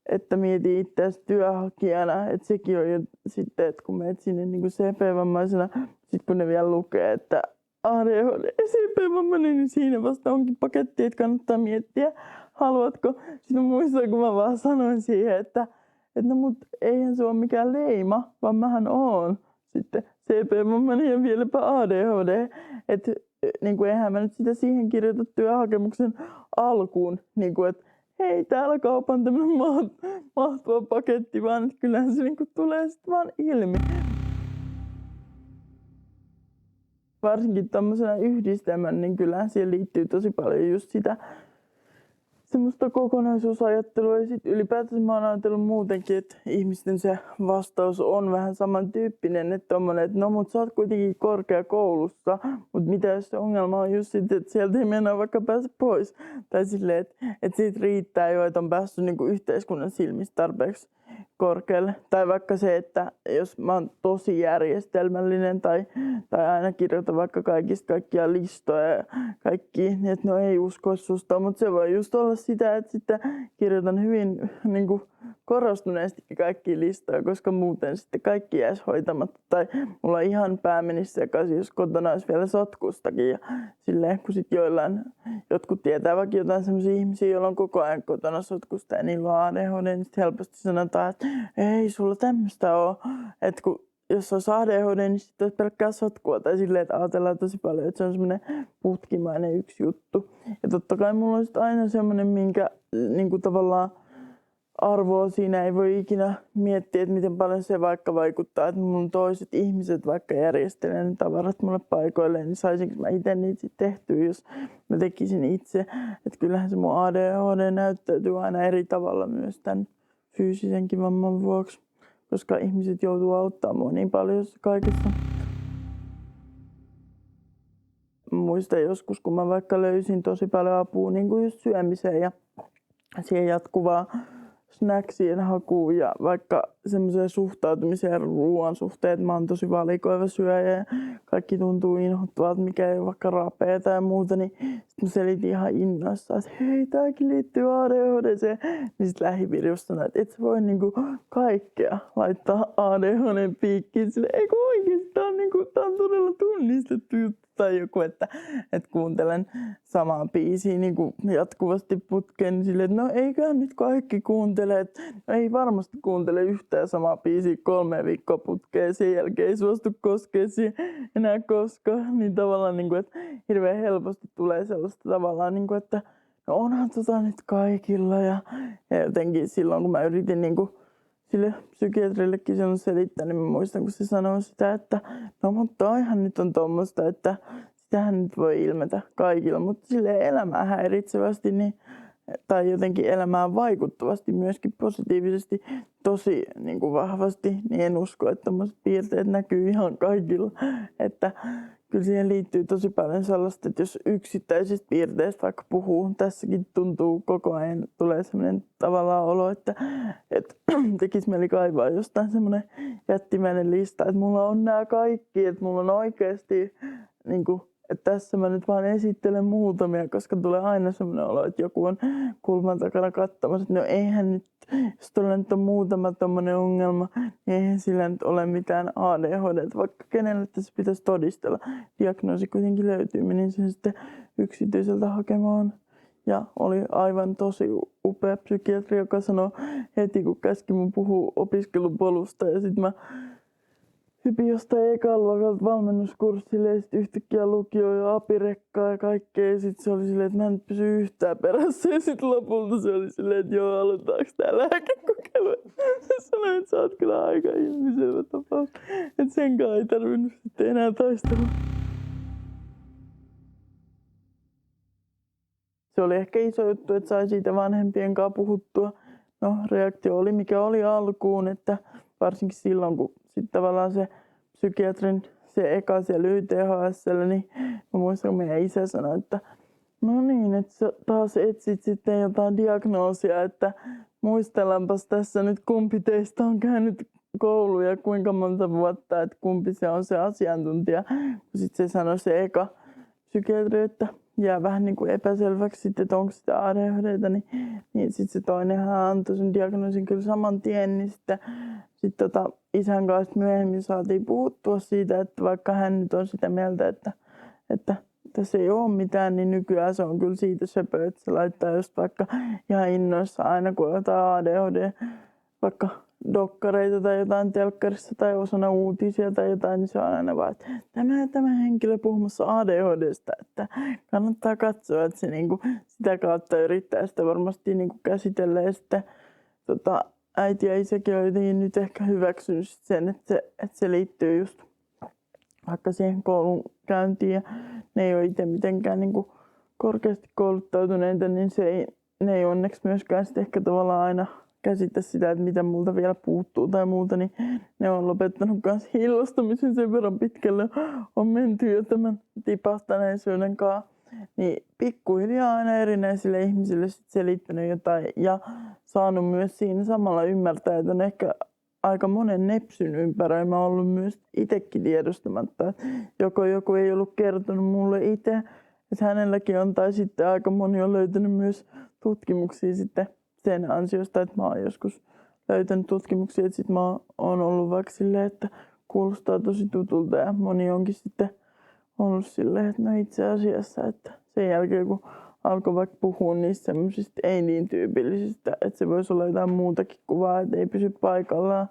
että mieti itseäsi työnhakijana, että sekin on jo sitten, että kun menet sinne niin kuin CP-vammaisena, sitten kun ne vielä lukee, että ADHD CP-vammainen, niin siinä vasta onkin paketti, että kannattaa miettiä, haluatko. Sitten muistan, kun mä vaan sanoin siihen, että no mut eihän se ole mikään leima, vaan mähän oon sitten CP-vammainen ja vieläpä ADHD. Että niin eihän mä nyt sitä siihen kirjoita työhakemuksen alkuun, niin kuin, että hei täällä kaupan tämmönen mahtuva paketti, vaan että kyllähän se niinku tulee sitten vaan ilmi. Varsinkin tommosena yhdistelmän, niin kyllähän siihen liittyy tosi paljon just sitä semmoista kokonaisuusajattelua ja sitten ylipäätään mä oon ajatellut muutenkin, että ihmisten se vastaus on vähän samantyyppinen, että tommonen, että no mut sä oot kuitenkin korkeakoulussa, mut mitä jos se ongelma on just sit, että sieltä ei mennä vaikka pääse pois. Tai silleen, että siitä riittää jo, että on päässyt niinku yhteiskunnan silmistä tarpeeksi korkealle. Tai vaikka se, että jos mä oon tosi järjestelmällinen tai aina kirjoitan vaikka kaikkia listoja ja kaikki, niin että no ei usko susta, mutta se voi just olla sitä, että sitten kirjoitan hyvin niin kuin korostuneesti kaikkia listoja, koska muuten sitten kaikki jäisi hoitamatta. Tai mulla ihan pää menisi sekaisin, jos kotona olisi vielä sotkustakin. Ja silleen, kun sitten jotkut tietää vaikka jotain sellaisia ihmisiä, joilla on koko ajan kotona sotkusta ja niillä on ADHD, niin sitten helposti sanotaan, että ei sulla tämmöistä ole. Että jos olisi ADHD, niin sitten olisi pelkkää sotkua. Tai silleen, että ajatellaan tosi paljon, että se on semmoinen putkimainen yksi juttu. Ja totta kai mulla on sitten aina semmoinen, minkä niin kuin tavallaan arvoa siinä ei voi ikinä miettiä, että miten paljon se vaikka vaikuttaa, että mun toiset ihmiset vaikka järjestelee ne tavarat mulle paikoilleen, niin saisinko mä itse niitä sitten tehtyä, jos mä tekisin itse. Että kyllähän se mun ADHD näyttäytyy aina eri tavalla myös tämän fyysisenkin vamman vuoksi, koska ihmiset joutuu auttamaan mua niin paljon kaikessa. Muistan joskus, kun mä vaikka löysin tosi paljon apua niin kuin just syömiseen ja siihen jatkuvaa snacksien hakuun ja vaikka semmoiseen suhtautumiseen ruoan suhteen, että mä oon tosi valikoiva syöjä ja kaikki tuntuu inhottavalta, mikä ei ole vaikka rapea tai muuta, niin sit mä selitin ihan innoissaan, että hei, tääkin liittyy ADHD:seen. Niin sit lähipiiri sanoi, että et sä voi niinku kaikkea laittaa ADHD:n piikkiin. Sille, eikö oikeesti, tää on todella tunnistettu juttu. Tai joku, että kuuntelen samaa biisiä niin kuin jatkuvasti putkeen, niin silleen, että no eiköhän nyt kaikki kuuntele, että no ei varmasti kuuntele yhtään samaa biisiä 3 viikkoa putkeen, sen jälkeen ei suostu koskea siihen enää koskaan, niin tavallaan, niin kuin, että hirveän helposti tulee sellaista tavallaan, niin kuin, että no onhan nyt kaikilla ja jotenkin silloin, kun mä yritin niin kuin sille psykiatrillekin sen selittää, niin mä muistan, kun se sanoi sitä, että no mutta toihan nyt on tommoista, että sitähän nyt voi ilmetä kaikilla, mutta sille elämää häiritsevästi niin, tai jotenkin elämään vaikuttavasti myöskin positiivisesti tosi niin kuin vahvasti, niin en usko, että tommoiset piirteet näkyy ihan kaikilla. Että kyllä siihen liittyy tosi paljon sellaista, että jos yksittäisistä piirteistä vaikka puhuu, tässäkin tuntuu koko ajan, tulee sellainen tavallaan olo, että tekisi mieli kaivaa jostain semmoinen jättimäinen lista, että mulla on nämä kaikki, että mulla on oikeasti, niin kuin, että tässä mä nyt vaan esittelen muutamia, koska tulee aina semmoinen olo, että joku on kulman takana katsomassa, että no eihän nyt, jos tuolla nyt on muutama tommoinen ongelma, niin eihän sillä nyt ole mitään ADHD, vaikka kenelle tässä pitäisi todistella. Diagnoosi kuitenkin löytyy, menin sen sitten yksityiseltä hakemaan. Ja oli aivan tosi upea psykiatri, joka sanoi heti, kun käski mun puhua opiskelupolusta. Ja sitten mä hypin jostain ekan luokalta valmennuskurssille ja sitten yhtäkkiä lukio ja apirekkaa ja kaikkea. Ja sitten se oli silleen, että mä en nyt pysy yhtään perässä. Ja sitten lopulta se oli silleen, että joo, aloitetaanko tää lääkekokeilu. Se sanoi, että sä oot kyllä aika ilmiselvä tapaus. Että senkaan ei tarvinnut sitten enää taistella. Se oli ehkä iso juttu, että sai siitä vanhempien kanssa puhuttua. No, reaktio oli mikä oli alkuun, että varsinkin silloin, kun sitten tavallaan se psykiatrin, se eka siellä YTHS:llä, niin mä muistan, kun meidän isä sanoi, että no niin, että sä taas etsit sitten jotain diagnoosia, että muistellaanpas tässä nyt kumpi teistä on käynyt kouluja ja kuinka monta vuotta, että kumpi se on se asiantuntija. Sitten se sanoi se eka psykiatri, että jää vähän niin kuin epäselväksi sitten, että onko sitä ADHD:tä, niin sitten se toinenhan antoi sen diagnoosin kyllä saman tien, niin sitten isän kanssa myöhemmin saatiin puhuttua siitä, että vaikka hän nyt on sitä mieltä, että tässä ei ole mitään, niin nykyään se on kyllä siitä söpö, että se laittaa just vaikka ihan innoissa aina, kun jotain ADHD, vaikka dokkareita tai jotain telkkarissa tai osana uutisia tai jotain, niin se on aina vaan, että tämä henkilö puhumassa ADHDsta, että kannattaa katsoa, että se niinku sitä kautta yrittää sitä varmasti niinku käsitellä. Ja sitten äiti ja isäkin on jotenkin nyt ehkä hyväksynyt sen, että se liittyy just vaikka siihen koulun käyntiin ja ne ei ole itse mitenkään niinku korkeasti kouluttautuneita, niin ne ei onneksi myöskään sitten ehkä tavallaan aina käsitä sitä, että mitä multa vielä puuttuu tai muuta, niin ne on lopettanut myös hiillostamisen sen verran pitkälle on menty jo tämän tipahtaneisuuden kanssa. Niin pikkuhiljaa aina erinäisille ihmisille sit selittänyt jotain ja saanut myös siinä samalla ymmärtää, että on ehkä aika monen nepsyn ympäröimä ollut myös itsekin tiedostamatta. Että joko joku ei ollut kertonut mulle itse, että hänelläkin on, tai sitten aika moni on löytänyt myös tutkimuksia sitten sen ansiosta, että mä oon joskus löytänyt tutkimuksia, että sit mä oon ollut vaikka silleen, että kuulostaa tosi tutulta ja moni onkin sitten ollut silleen, että no itse asiassa, että sen jälkeen kun alkoi vaikka puhua niistä semmoisista ei niin tyypillisistä, että se voisi olla jotain muutakin kuvaa, että ei pysy paikallaan,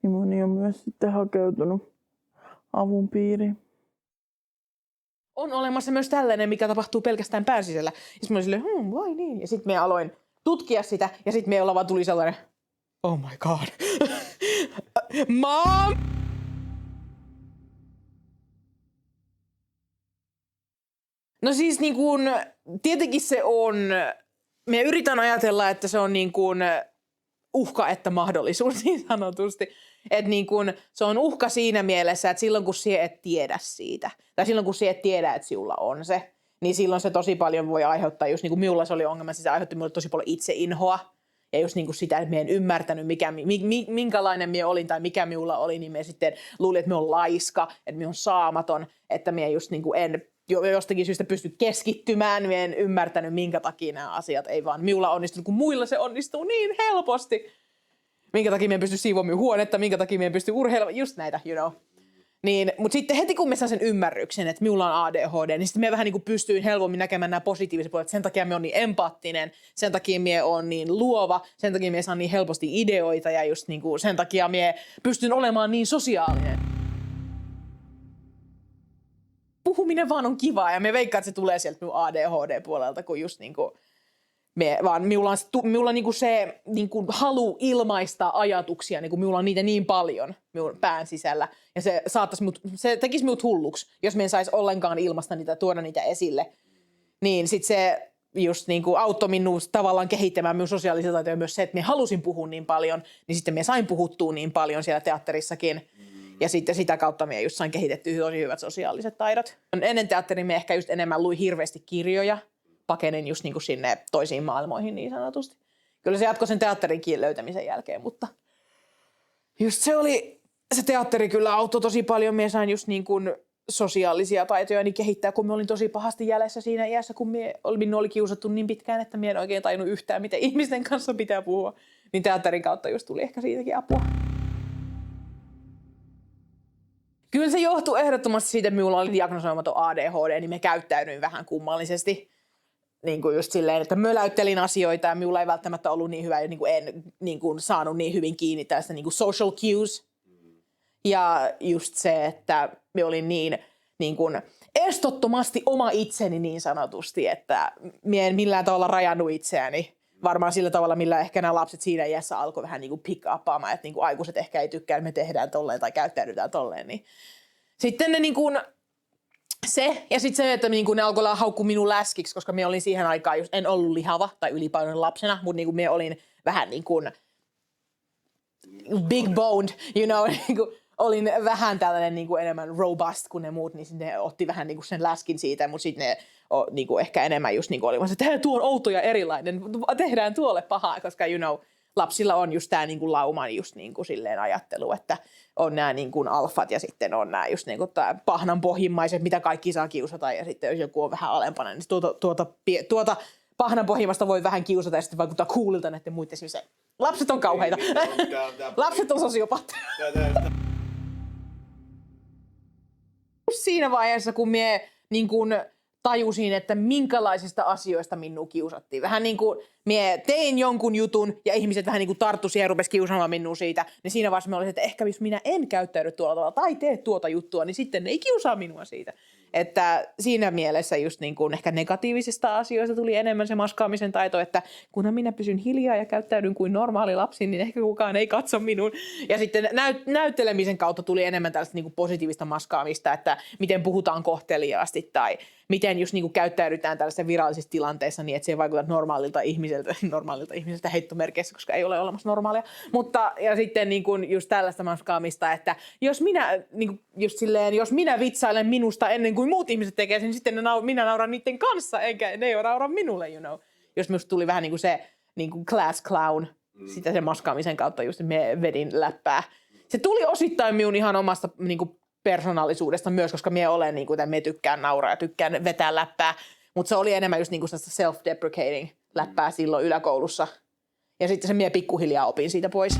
niin moni on myös sitten hakeutunut avun piiriin. On olemassa myös tällainen, mikä tapahtuu pelkästään pään sisällä. Ja sitten mä olin silleen, vai niin? Ja sitten mä aloin tutkia sitä, ja sitten meillä vaan tuli sellainen, oh my god, mom! No siis niin kuin, tietenkin se on, me yritän ajatella, että se on niin kuin uhka että mahdollisuus niin sanotusti. Että niin kuin, se on uhka siinä mielessä, että silloin kun sinä et tiedä siitä, tai silloin kun sinä et tiedä, että sinulla on se, niin silloin se tosi paljon voi aiheuttaa, just niin kuin minulla se oli ongelma, se aiheutti minulle tosi paljon itseinhoa. Ja just niin kuin sitä, että minä en ymmärtänyt, minkälainen minä olin tai mikä minulla oli, niin minä sitten luulin, että minä olen laiska, että minä olen saamaton, että minä just niin kuin en jostakin syystä pysty keskittymään, minä en ymmärtänyt, minkä takia nämä asiat ei vaan minulla onnistunut, kun muilla se onnistuu niin helposti. Minkä takia minä en pysty siivoamaan minun huonetta, minkä takia minä en pysty urheilemaan, just näitä, you know. Niin, mutta sitten heti kun mä saan sen ymmärryksen, että minulla on ADHD, niin sitten mä vähän niin kuin pystyin helpommin näkemään nämä positiiviset puolet. Sen takia mä oon niin empaattinen, sen takia mä oon niin luova, sen takia mä saan niin helposti ideoita ja just niin kuin sen takia mä pystyn olemaan niin sosiaalinen. Puhuminen vaan on kivaa ja mä veikkaan, että se tulee sieltä minun ADHD-puolelta, kun just niin kuin vaan minulla on niinku se niinku halu ilmaista ajatuksia, niinku minulla on niitä niin paljon minun pään sisällä. Ja se tekisi minut hulluksi, jos me en saisi ollenkaan ilmaista niitä, tuoda niitä esille. Niin sitten se just niinku auttoi minua tavallaan kehittämään minun sosiaalisia taitoja myös se, että minä halusin puhua niin paljon, niin sitten minä sain puhuttua niin paljon siellä teatterissakin. Ja sitten sitä kautta minä just sain kehitettyä tosi hyvät sosiaaliset taidot. Ennen teatteria minä ehkä just enemmän luin hirveästi kirjoja. Pakenin just niinku sinne toisiin maailmoihin niin sanotusti. Kyllä se jatkoi sen teatterinkin löytämisen jälkeen, mutta just se teatteri kyllä auttoi tosi paljon. Minä sain just niin kuin sosiaalisia taitoja niin kehittää, kun minä olin tosi pahasti jäljessä siinä iässä, kun minua oli kiusattu niin pitkään, että minä en oikein tajunnut yhtään, miten ihmisten kanssa pitää puhua. Niin teatterin kautta just tuli ehkä siitäkin apua. Kyllä se johtuu ehdottomasti siitä, että minulla oli diagnosoimaton ADHD, niin me käyttäydyin vähän kummallisesti. Niin kuin just silleen, että möläyttelin asioita ja minulla ei välttämättä ollut niin hyvä, niin kuin en niin kuin saanut niin hyvin kiinni tästä niin kuin social cues. Ja just se, että me olin niin kuin estottomasti oma itseni niin sanotusti, että minä en millään tavalla rajannut itseäni. Varmaan sillä tavalla, millä ehkä nämä lapset siinä iässä alkoi vähän niin kuin pick-uppaamaan, että niin kuin aikuiset ehkä ei tykkää, että me tehdään tolleen tai käyttäydytään tolleen. Niin. Sitten ne niin kuin se, ja sitten se, että niin ne alkoi haukkua minun läskiksi, koska minä olin siihen aikaan, just en ollut lihava tai ylipainoinen lapsena, mutta niin minä olin vähän niin kuin big boned, you know, niin kuin, olin vähän tällainen niin kuin enemmän robust kuin ne muut, niin sitten ne otti vähän niin kuin sen läskin siitä, mutta sitten ne niin kuin ehkä enemmän just niin kuin oli, että tuo on outo ja erilainen, tehdään tuolle pahaa, koska you know, lapsilla on just tämä niin kuin lauman just niin kuin silleen ajattelu, että on nämä niin kuin alfat ja sitten on nämä just niin kuin pahnanpohjimmaiset, mitä kaikki saa kiusata ja sitten jos joku on vähän alempana, niin tuota pahnanpohjimmasta voi vähän kiusata ja sitten vaikuttaa coolilta näiden muiden silmissä. Lapset on kauheita. Lapset on sosiopaatteja. Siinä vaiheessa, kun minä niin kuin tajusin, että minkälaisista asioista minua kiusattiin. Vähän niin kuin mie tein jonkun jutun ja ihmiset vähän niin kuin tarttu siihen ja rupesi kiusaamaan minua siitä, niin siinä vaiheessa me olisin, että ehkä jos minä en käyttäydy tuolla tavalla tai tee tuota juttua, niin sitten ne ei kiusaa minua siitä. Että siinä mielessä just niin kuin ehkä negatiivisista asioista tuli enemmän se maskaamisen taito, että kunhan minä pysyn hiljaa ja käyttäydyn kuin normaali lapsi, niin ehkä kukaan ei katso minun. Ja sitten näyttelemisen kautta tuli enemmän tällaista niin kuin positiivista maskaamista, että miten puhutaan kohteliaasti tai miten just niin kuin käyttäydytään tällaisissa virallisissa tilanteissa niin, että se ei vaikuta normaalilta ihmiseltä heittomerkeissä, koska ei ole olemassa normaalia. Mutta ja sitten niin kuin just tällaista maskaamista, että jos minä, niin kuin just silleen, jos minä vitsailen minusta ennen kuin muut ihmiset tekee sen, niin sitten minä nauran niiden kanssa, eikä ne naura minulle, you know. Jos minusta tuli vähän niin kuin se niin kuin class clown, sitä sen maskaamisen kautta just me vedin läppää. Se tuli osittain minun ihan omasta niin kuin persoonallisuudesta myös, koska minä olen niin kuin, me tykkään nauraa ja tykkään vetää läppää, mutta se oli enemmän just niin kuin self-deprecating läppää silloin yläkoulussa. Ja sitten se minä pikkuhiljaa opin siitä pois.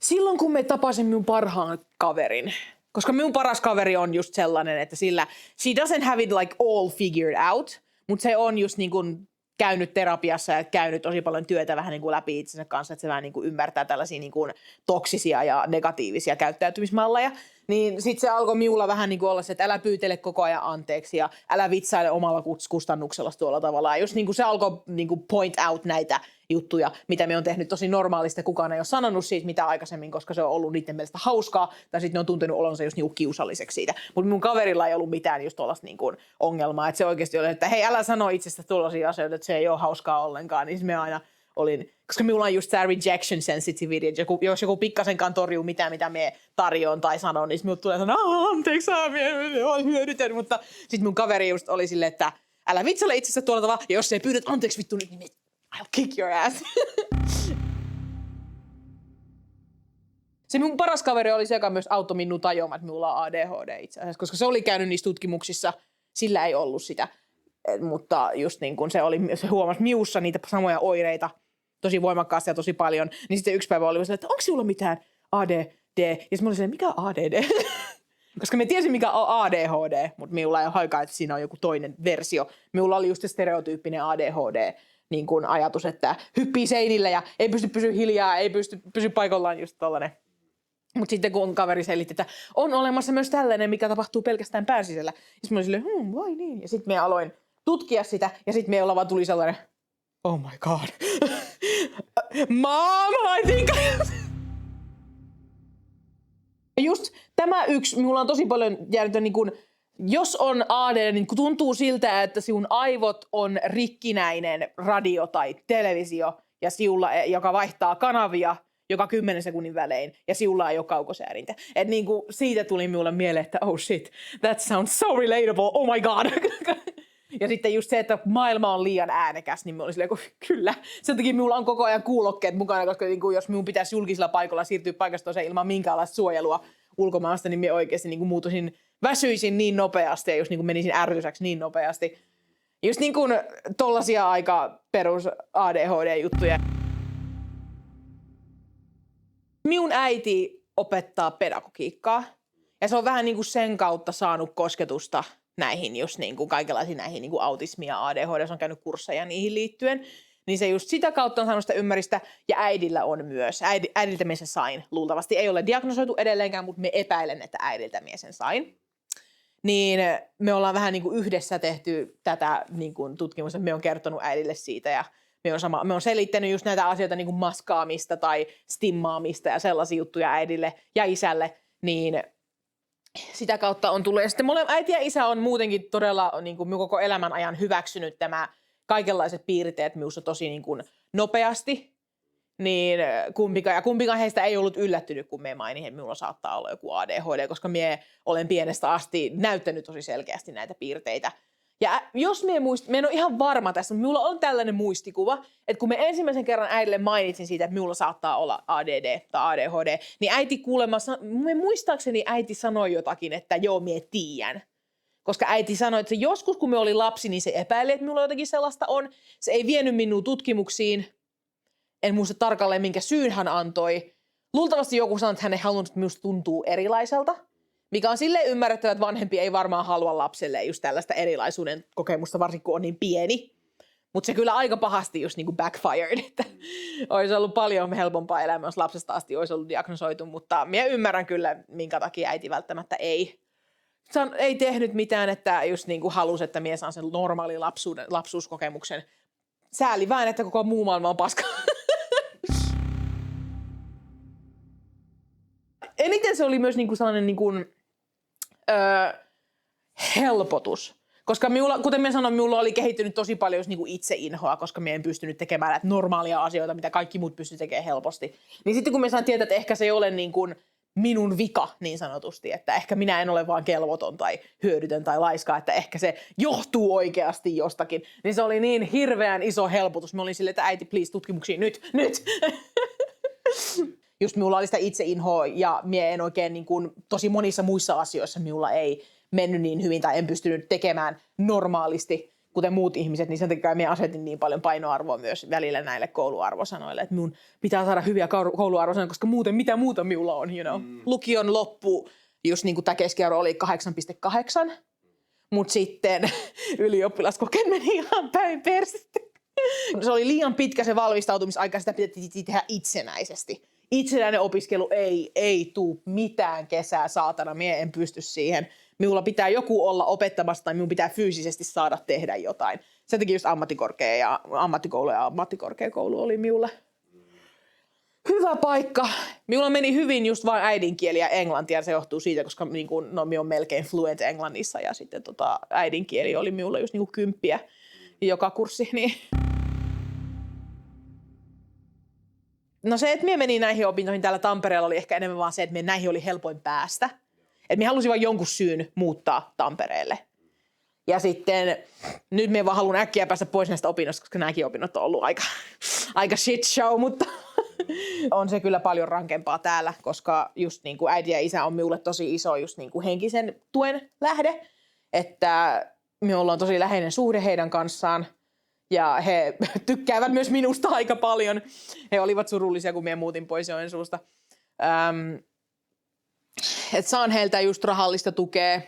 Silloin kun me tapasin minun parhaan kaverin, koska minun paras kaveri on just sellainen, että sillä she doesn't have it like all figured out, mutta se on just niin kuin käynyt terapiassa ja käynyt tosi paljon työtä vähän niin kuin läpi itsensä kanssa, että se vähän niin kuin ymmärtää tällaisia niin kuin toksisia ja negatiivisia käyttäytymismalleja. Niin sitten se alkoi minulla vähän niin kuin olla se, että älä pyytele koko ajan anteeksi ja älä vitsaile omalla kustannuksella tuolla tavalla. Ja just niin kuin se alkoi niin kuin point out näitä juttuja, mitä me on tehnyt tosi normaalisti. Kukaan ei ole sanonut siitä mitä aikaisemmin, koska se on ollut niiden mielestä hauskaa. Tai sitten ne on tuntenut olonsa just niin kuin kiusalliseksi siitä. Mutta mun kaverilla ei ollut mitään just tuollaista niin kuin ongelmaa. Että se oikeasti oli, että hei älä sano itsestä tuollaisia asioita, että se ei ole hauskaa ollenkaan. Niin me aina olin, koska minulla on just tämä rejection sensitivity, että jos joku pikkasenkaan torjuu mitään, mitä me tarjoan tai sanon, niin minulta tulee sanoa, anteeksi, olen hyödytön. Mutta sitten mun kaveri just oli silleen, että älä vitsaile itsestä tuolla tavalla, ja jos sä pyydät anteeksi vittu, niin I'll kick your ass. Se mun paras kaveri oli se, joka myös auttoi minua tajuamaan, että minulla on ADHD itse asiassa, koska se oli käynyt niissä tutkimuksissa, sillä ei ollut sitä. Mutta just niin kuin se huomasi miussa niitä samoja oireita tosi voimakkaasti ja tosi paljon, niin sitten yksi päivä oli silleen, että onko sinulla mitään ADD? Ja sitten mä olin silleen, mikä on ADD? Koska me tiesin, mikä on ADHD, mutta minulla ei ole aikaa, että siinä on joku toinen versio. Minulla oli just se stereotyyppinen ADHD, niin kuin ajatus, että hyppii seinillä ja ei pysty pysyä hiljaa, ei pysty pysyä paikallaan just tollainen. Mutta sitten kun kaveri selitti, että on olemassa myös tällainen, mikä tapahtuu pelkästään pään sisällä. Ja sitten mä olin silleen, vai niin? Ja sitten me aloin tutkia sitä ja sitten meillä vaan tuli sellainen, oh my god. Mom, I think just tämä yksi, minulla on tosi paljon jäänyt niin kuin, jos on AD, niin tuntuu siltä, että sinun aivot on rikkinäinen radio tai televisio, ja siulla, joka vaihtaa kanavia joka 10 sekunnin välein, ja siulla ei ole kaukosäädintä. Et niin kuin siitä tuli minulle mieleen, että oh shit, that sounds so relatable, oh my god. Ja sitten just se, että maailma on liian äänekäs, niin mä olin silleen, kyllä. Sen takia minulla on koko ajan kuulokkeet mukana, koska niin kuin, jos minun pitäisi julkisella paikalla siirtyä paikasta toiseen ilman minkäänlaista suojelua ulkomaasta, niin minä oikeasti niin kuin väsyisin niin nopeasti ja just niin kuin menisin ärtysäksi niin nopeasti. Just niin kuin tollaisia aika perus ADHD-juttuja. Minun äiti opettaa pedagogiikkaa ja se on vähän niin kuin sen kautta saanut kosketusta näihin just niin kuin kaikenlaisiin näihin niin kuin autismia ja ADHD, se on käynyt kursseja niihin liittyen. Niin se just sitä kautta on saanut sitä ymmärrystä ja äidillä on myös. Äidiltä minä sen sain luultavasti. Ei ole diagnosoitu edelleenkään, mutta me epäilen, että äidiltä minä sen sain. Niin me ollaan vähän niin kuin yhdessä tehty tätä niin kuin tutkimusta. Me on kertonut äidille siitä ja me on selittänyt just näitä asioita niin kuin maskaamista tai stimmaamista ja sellaisia juttuja äidille ja isälle. Niin sitä kautta on tullut. Ja sitten äiti ja isä on muutenkin todella niin kuin koko elämän ajan hyväksynyt tämä kaikenlaiset piirteet minussa tosi niin kuin nopeasti. Niin kumpikaan heistä ei ollut yllättynyt, kun me mainihin, että minulla saattaa olla joku ADHD, koska minä olen pienestä asti näyttänyt tosi selkeästi näitä piirteitä. Ja jos minä en ole ihan varma tästä, mutta minulla on tällainen muistikuva, että kun me ensimmäisen kerran äidille mainitsin siitä, että minulla saattaa olla ADD tai ADHD, niin äiti muistaakseni äiti sanoi jotakin, että joo, minä tiedän. Koska äiti sanoi, että joskus kun me oli lapsi, niin se epäili, että minulla jotakin sellaista on. Se ei vienyt minua tutkimuksiin. En muista tarkalleen, minkä syyn hän antoi. Luultavasti joku sanoi, että hän ei halunnut, että minusta tuntuu erilaiselta. Mikä on silleen ymmärrettävä, että vanhempi ei varmaan halua lapselle just tällaista erilaisuuden kokemusta, varsinkin kun on niin pieni. Mutta se kyllä aika pahasti just niinku backfired, että olisi ollut paljon helpompaa elämää, jos lapsesta asti olisi ollut diagnosoitu, mutta minä ymmärrän kyllä, minkä takia äiti välttämättä ei tehnyt mitään, että just niinku halusi, että minä saan sen normaali lapsuuskokemuksen. Sääli vain, että koko muu maailma on paska. Eniten se oli myös niinku sellainen niinku, helpotus. Koska kuten minä sanoin, minulla oli kehittynyt tosi paljon just niinku itseinhoa, koska minä en pystynyt tekemään näitä normaalia asioita, mitä kaikki muut pystyivät tekemään helposti. Niin sitten kun minä sain tietää, että ehkä se ei ole niin kuin minun vika niin sanotusti, että ehkä minä en ole vaan kelvoton tai hyödytön tai laiska, että ehkä se johtuu oikeasti jostakin. Niin se oli niin hirveän iso helpotus. Mä olin silleen, että äiti, please, tutkimuksiin nyt. Just minulla oli sitä itseinhoa ja minä en oikein niin kuin, tosi monissa muissa asioissa minulla ei mennyt niin hyvin tai en pystynyt tekemään normaalisti, kuten muut ihmiset, niin sen takia minä asetin niin paljon painoarvoa myös välillä näille kouluarvosanoille, että minun pitää saada hyviä kouluarvosanoja, koska muuten mitä muuta minulla on, Lukion loppu, just niin kuin tämä keskiarvo oli 8,8, mutta sitten ylioppilaskoke meni ihan päin persistä. Se oli liian pitkä se valmistautumisaika, sitä piti tehdä itsenäisesti. Itsenäinen opiskelu ei tuu mitään kesää, saatana, minä en pysty siihen. Minulla pitää joku olla opettamassa tai minun pitää fyysisesti saada tehdä jotain. Sen takia just ammattikoulu ja ammattikorkeakoulu oli minulle hyvä paikka. Minulla meni hyvin just vain äidinkieli ja englantia. Se johtuu siitä, koska minä olen melkein fluent englannissa ja sitten äidinkieli oli minulla just 10 joka kurssi. Niin. No se, että minä menin näihin opintoihin täällä Tampereella oli ehkä enemmän vaan se, että näihin oli helpoin päästä. Että minä halusin vain jonkun syyn muuttaa Tampereelle. Ja sitten nyt minä vaan haluan äkkiä päästä pois näistä opinnoista, koska nämäkin opinnot on ollut aika shit show, mutta on se kyllä paljon rankempaa täällä, koska just niin kuin äiti ja isä on minulle tosi iso just niin kuin henkisen tuen lähde. Että minulla on tosi läheinen suhde heidän kanssaan. Ja he tykkäävät myös minusta aika paljon. He olivat surullisia, kun minä muutin pois Joensuusta. Että saan heiltä just rahallista tukea,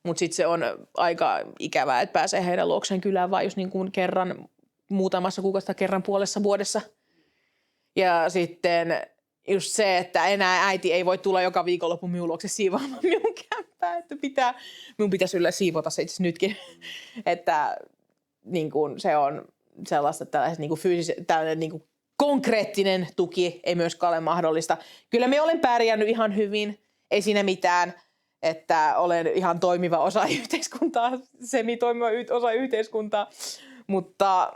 mutta sitten se on aika ikävää, että pääsee heidän luokseen kylään vain just niin kuin kerran muutamassa kuukaudessa, kerran puolessa vuodessa. Ja sitten just se, että enää äiti ei voi tulla joka viikonloppu minun luokse siivoamaan minun kämppää, että minun pitäisi yllä siivota se itse nytkin, että niin kuin se on sellaista tällaiset niin kuin tällainen niin kuin konkreettinen tuki ei myöskään ole mahdollista. Kyllä minä olen pärjännyt ihan hyvin, ei siinä mitään, että olen ihan toimiva osa yhteiskuntaa, semi-toimiva osa yhteiskuntaa, mutta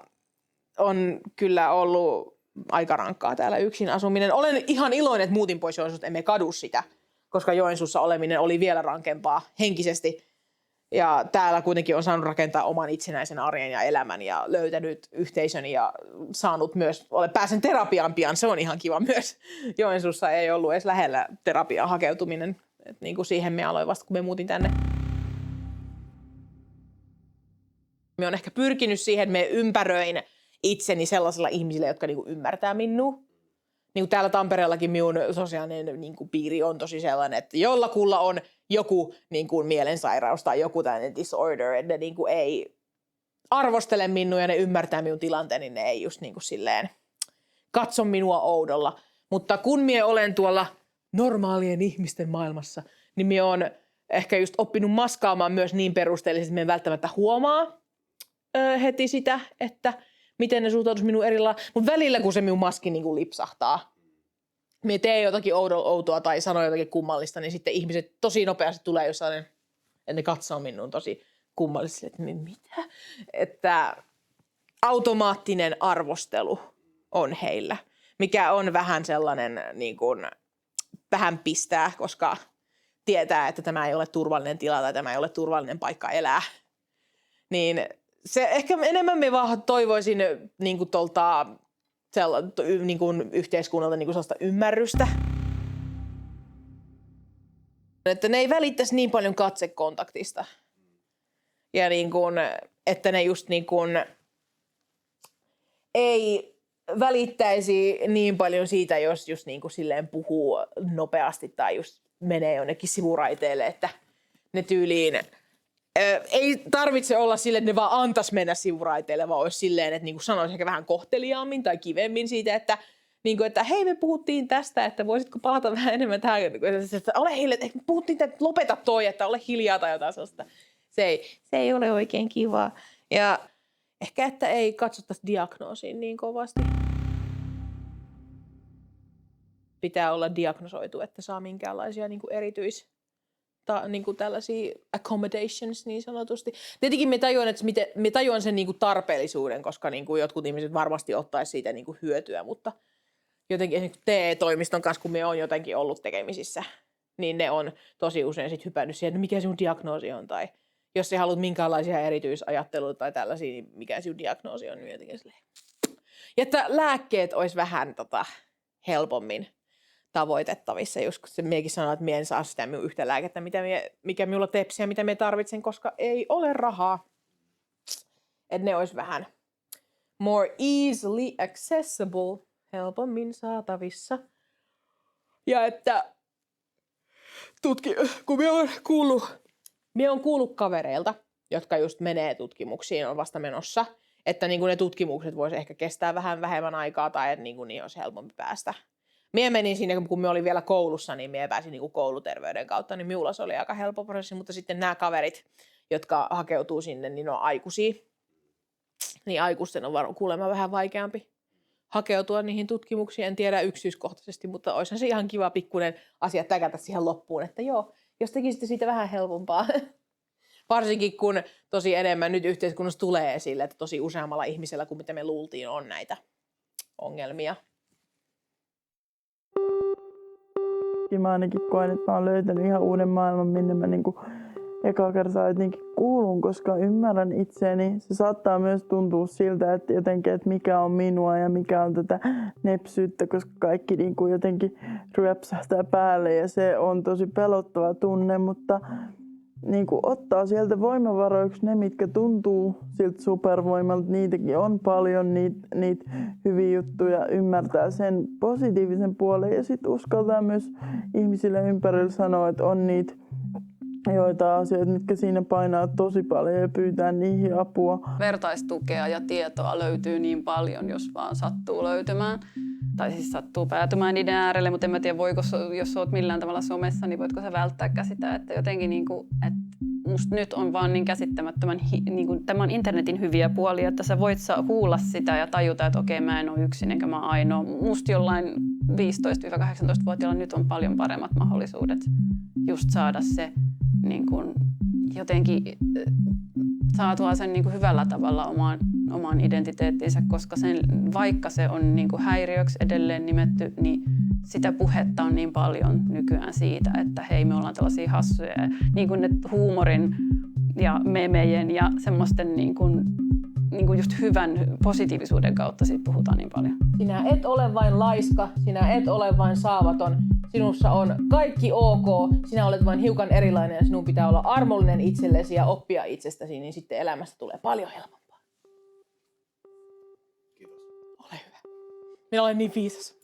on kyllä ollut aika rankkaa täällä yksin asuminen. Olen ihan iloinen, että muutin pois Joensuusta, emme kadu sitä, koska Joensuussa oleminen oli vielä rankempaa henkisesti. Ja täällä kuitenkin on saanut rakentaa oman itsenäisen arjen ja elämän ja löytänyt yhteisön ja saanut myös, pääsen terapiaan pian, se on ihan kiva myös. Joensuussa ei ollut edes lähellä terapiaan hakeutuminen, että niin kuin siihen me aloin vasta, kun me muutin tänne. Me on ehkä pyrkinyt siihen, että me ympäröin itseni sellaisilla ihmisillä, jotka niin kuin ymmärtää minua. Niin kuin täällä Tampereellakin minun sosiaalinen niin kuin piiri on tosi sellainen, että jollakulla on joku niin kuin mielensairaus tai joku tällainen disorder, että ne niin kuin ei arvostele minua ja ne ymmärtää minun tilanteen, niin ne ei just niin kuin silleen katso minua oudolla. Mutta kun minä olen tuolla normaalien ihmisten maailmassa, niin minä olen ehkä just oppinut maskaamaan myös niin perusteellisesti, että minä en välttämättä huomaa heti sitä, että miten ne suhtautuisi minun erillä. Mutta välillä, kun se minun maski niin kuin lipsahtaa, minä teen jotakin outoa tai sanon jotakin kummallista, niin sitten ihmiset tosi nopeasti tulee jossain, että ne katsoo minun tosi kummallisesti, että mitä? Että automaattinen arvostelu on heillä, mikä on vähän sellainen, niin kuin, vähän pistää, koska tietää, että tämä ei ole turvallinen tila tai tämä ei ole turvallinen paikka elää. Niin se ehkä enemmän me vaan toivoisin niin kuin tuolta niin kuin yhteiskunnalta niin kuin sellaista ymmärrystä. Että ne ei välittäisi niin paljon katsekontaktista. Ja niin kuin, että ne just niin kuin ei välittäisi niin paljon siitä, jos just niin kuin silleen puhuu nopeasti tai just menee jonnekin sivuraiteelle, että ne tyyliin ei tarvitse olla silleen, että ne vaan antaisi mennä sivuraiteelle, vaan olisi silleen, että niin kuin sanoisi ehkä vähän kohteliaammin tai kivemmin siitä, että niin kuin, että hei, me puhuttiin tästä, että voisitko palata vähän enemmän tähän, että ole hiljaa, että puhuttiin, että lopeta toi, että ole hiljaa tai jotain sellaista. Se ei ole oikein kivaa. Ja ehkä, että ei katsottaisi diagnoosiin niin kovasti. Pitää olla diagnosoitu, että saa minkäänlaisia niin kuin niin kuin tällaisia accommodations niin sanotusti. Tietenkin me tajuan sen niin kuin tarpeellisuuden, koska niin kuin jotkut ihmiset varmasti ottaisi siitä niin kuin hyötyä, mutta jotenkin esimerkiksi TE-toimiston kanssa, kun me on jotenkin ollut tekemisissä, niin ne on tosi usein sit hypännyt siihen, että mikä sinun diagnoosi on, tai jos sä haluat minkäänlaisia erityisajatteluita tai tällaisia, niin mikä sinun diagnoosi on, niin jotenkin silleen. Ja että lääkkeet olisi vähän helpommin tavoitettavissa, just kun miekin sanoo, että mie en saa sitä minun yhtä lääkettä, mikä minulla tepsiä, mitä me tarvitsen, koska ei ole rahaa. Että ne olisi vähän more easily accessible, helpommin saatavissa. Ja että kun minä olen kuullut kavereilta, jotka just menee tutkimuksiin, on vasta menossa, että niin kuin ne tutkimukset voisi ehkä kestää vähän vähemmän aikaa tai että niin kuin niin olisi helpompi päästä. Mie menin siinä, kun me olin vielä koulussa, niin mie pääsin niin kuin kouluterveyden kautta, niin minulla se oli aika helppo prosessi, mutta sitten nämä kaverit, jotka hakeutuu sinne, niin ne on aikuisia. Niin aikuisten on kuulemma vähän vaikeampi hakeutua niihin tutkimuksiin. En tiedä yksityiskohtaisesti, mutta olisihan se ihan kiva pikkuinen asia täkätä siihen loppuun, että joo, jos tekisitte siitä vähän helpompaa. Varsinkin kun tosi enemmän nyt yhteiskunnassa tulee esille, että tosi useammalla ihmisellä kuin mitä me luultiin on näitä ongelmia. Mä ainakin koen, että mä oon löytänyt ihan uuden maailman, minne mä niinku eka kertaa jotenkin kuulun, koska ymmärrän itseäni. Se saattaa myös tuntua siltä, että jotenkin, että mikä on minua ja mikä on tätä nepsyyttä, koska kaikki niinku jotenkin ryöpsähtää päälle ja se on tosi pelottava tunne, mutta niinku ottaa sieltä voimavaroiksi ne, mitkä tuntuu siltä supervoimalta. Niitäkin on paljon, niitä hyviä juttuja, ymmärtää sen positiivisen puolen ja sitten uskaltaa myös ihmisille ympärillä sanoa, että on niitä joitain asioita, mitkä siinä painaa tosi paljon ja pyytää niihin apua. Vertaistukea ja tietoa löytyy niin paljon, jos vaan sattuu löytymään. Tai siis sattuu päätymään niiden äärelle, mutta en mä tiedä, voiko, jos olet millään tavalla somessa, niin voitko sä välttää sitä, että jotenkin niinku, että musta nyt on vaan niin käsittämättömän, niinku, tämä on internetin hyviä puolia, että sä voit kuulla sitä ja tajuta, että okei, mä en ole yksin enkä mä ainoa. Musta jollain 15-18-vuotiailla nyt on paljon paremmat mahdollisuudet just saada se niin kuin, jotenkin saatua sen niin kuin hyvällä tavalla omaan identiteettinsä, koska vaikka se on niin kuin häiriöksi edelleen nimetty, niin sitä puhetta on niin paljon nykyään siitä, että hei, me ollaan tällaisia hassuja. Ja niin kuin ne huumorin ja memejen ja semmoisten niin kuin just hyvän positiivisuuden kautta siitä puhutaan niin paljon. Sinä et ole vain laiska, sinä et ole vain saavaton. Sinussa on kaikki ok, sinä olet vain hiukan erilainen ja sinun pitää olla armollinen itsellesi ja oppia itsestäsi, niin sitten elämästä tulee paljon helpompaa. Kiitos. Ole hyvä. Minä olen niin viisas.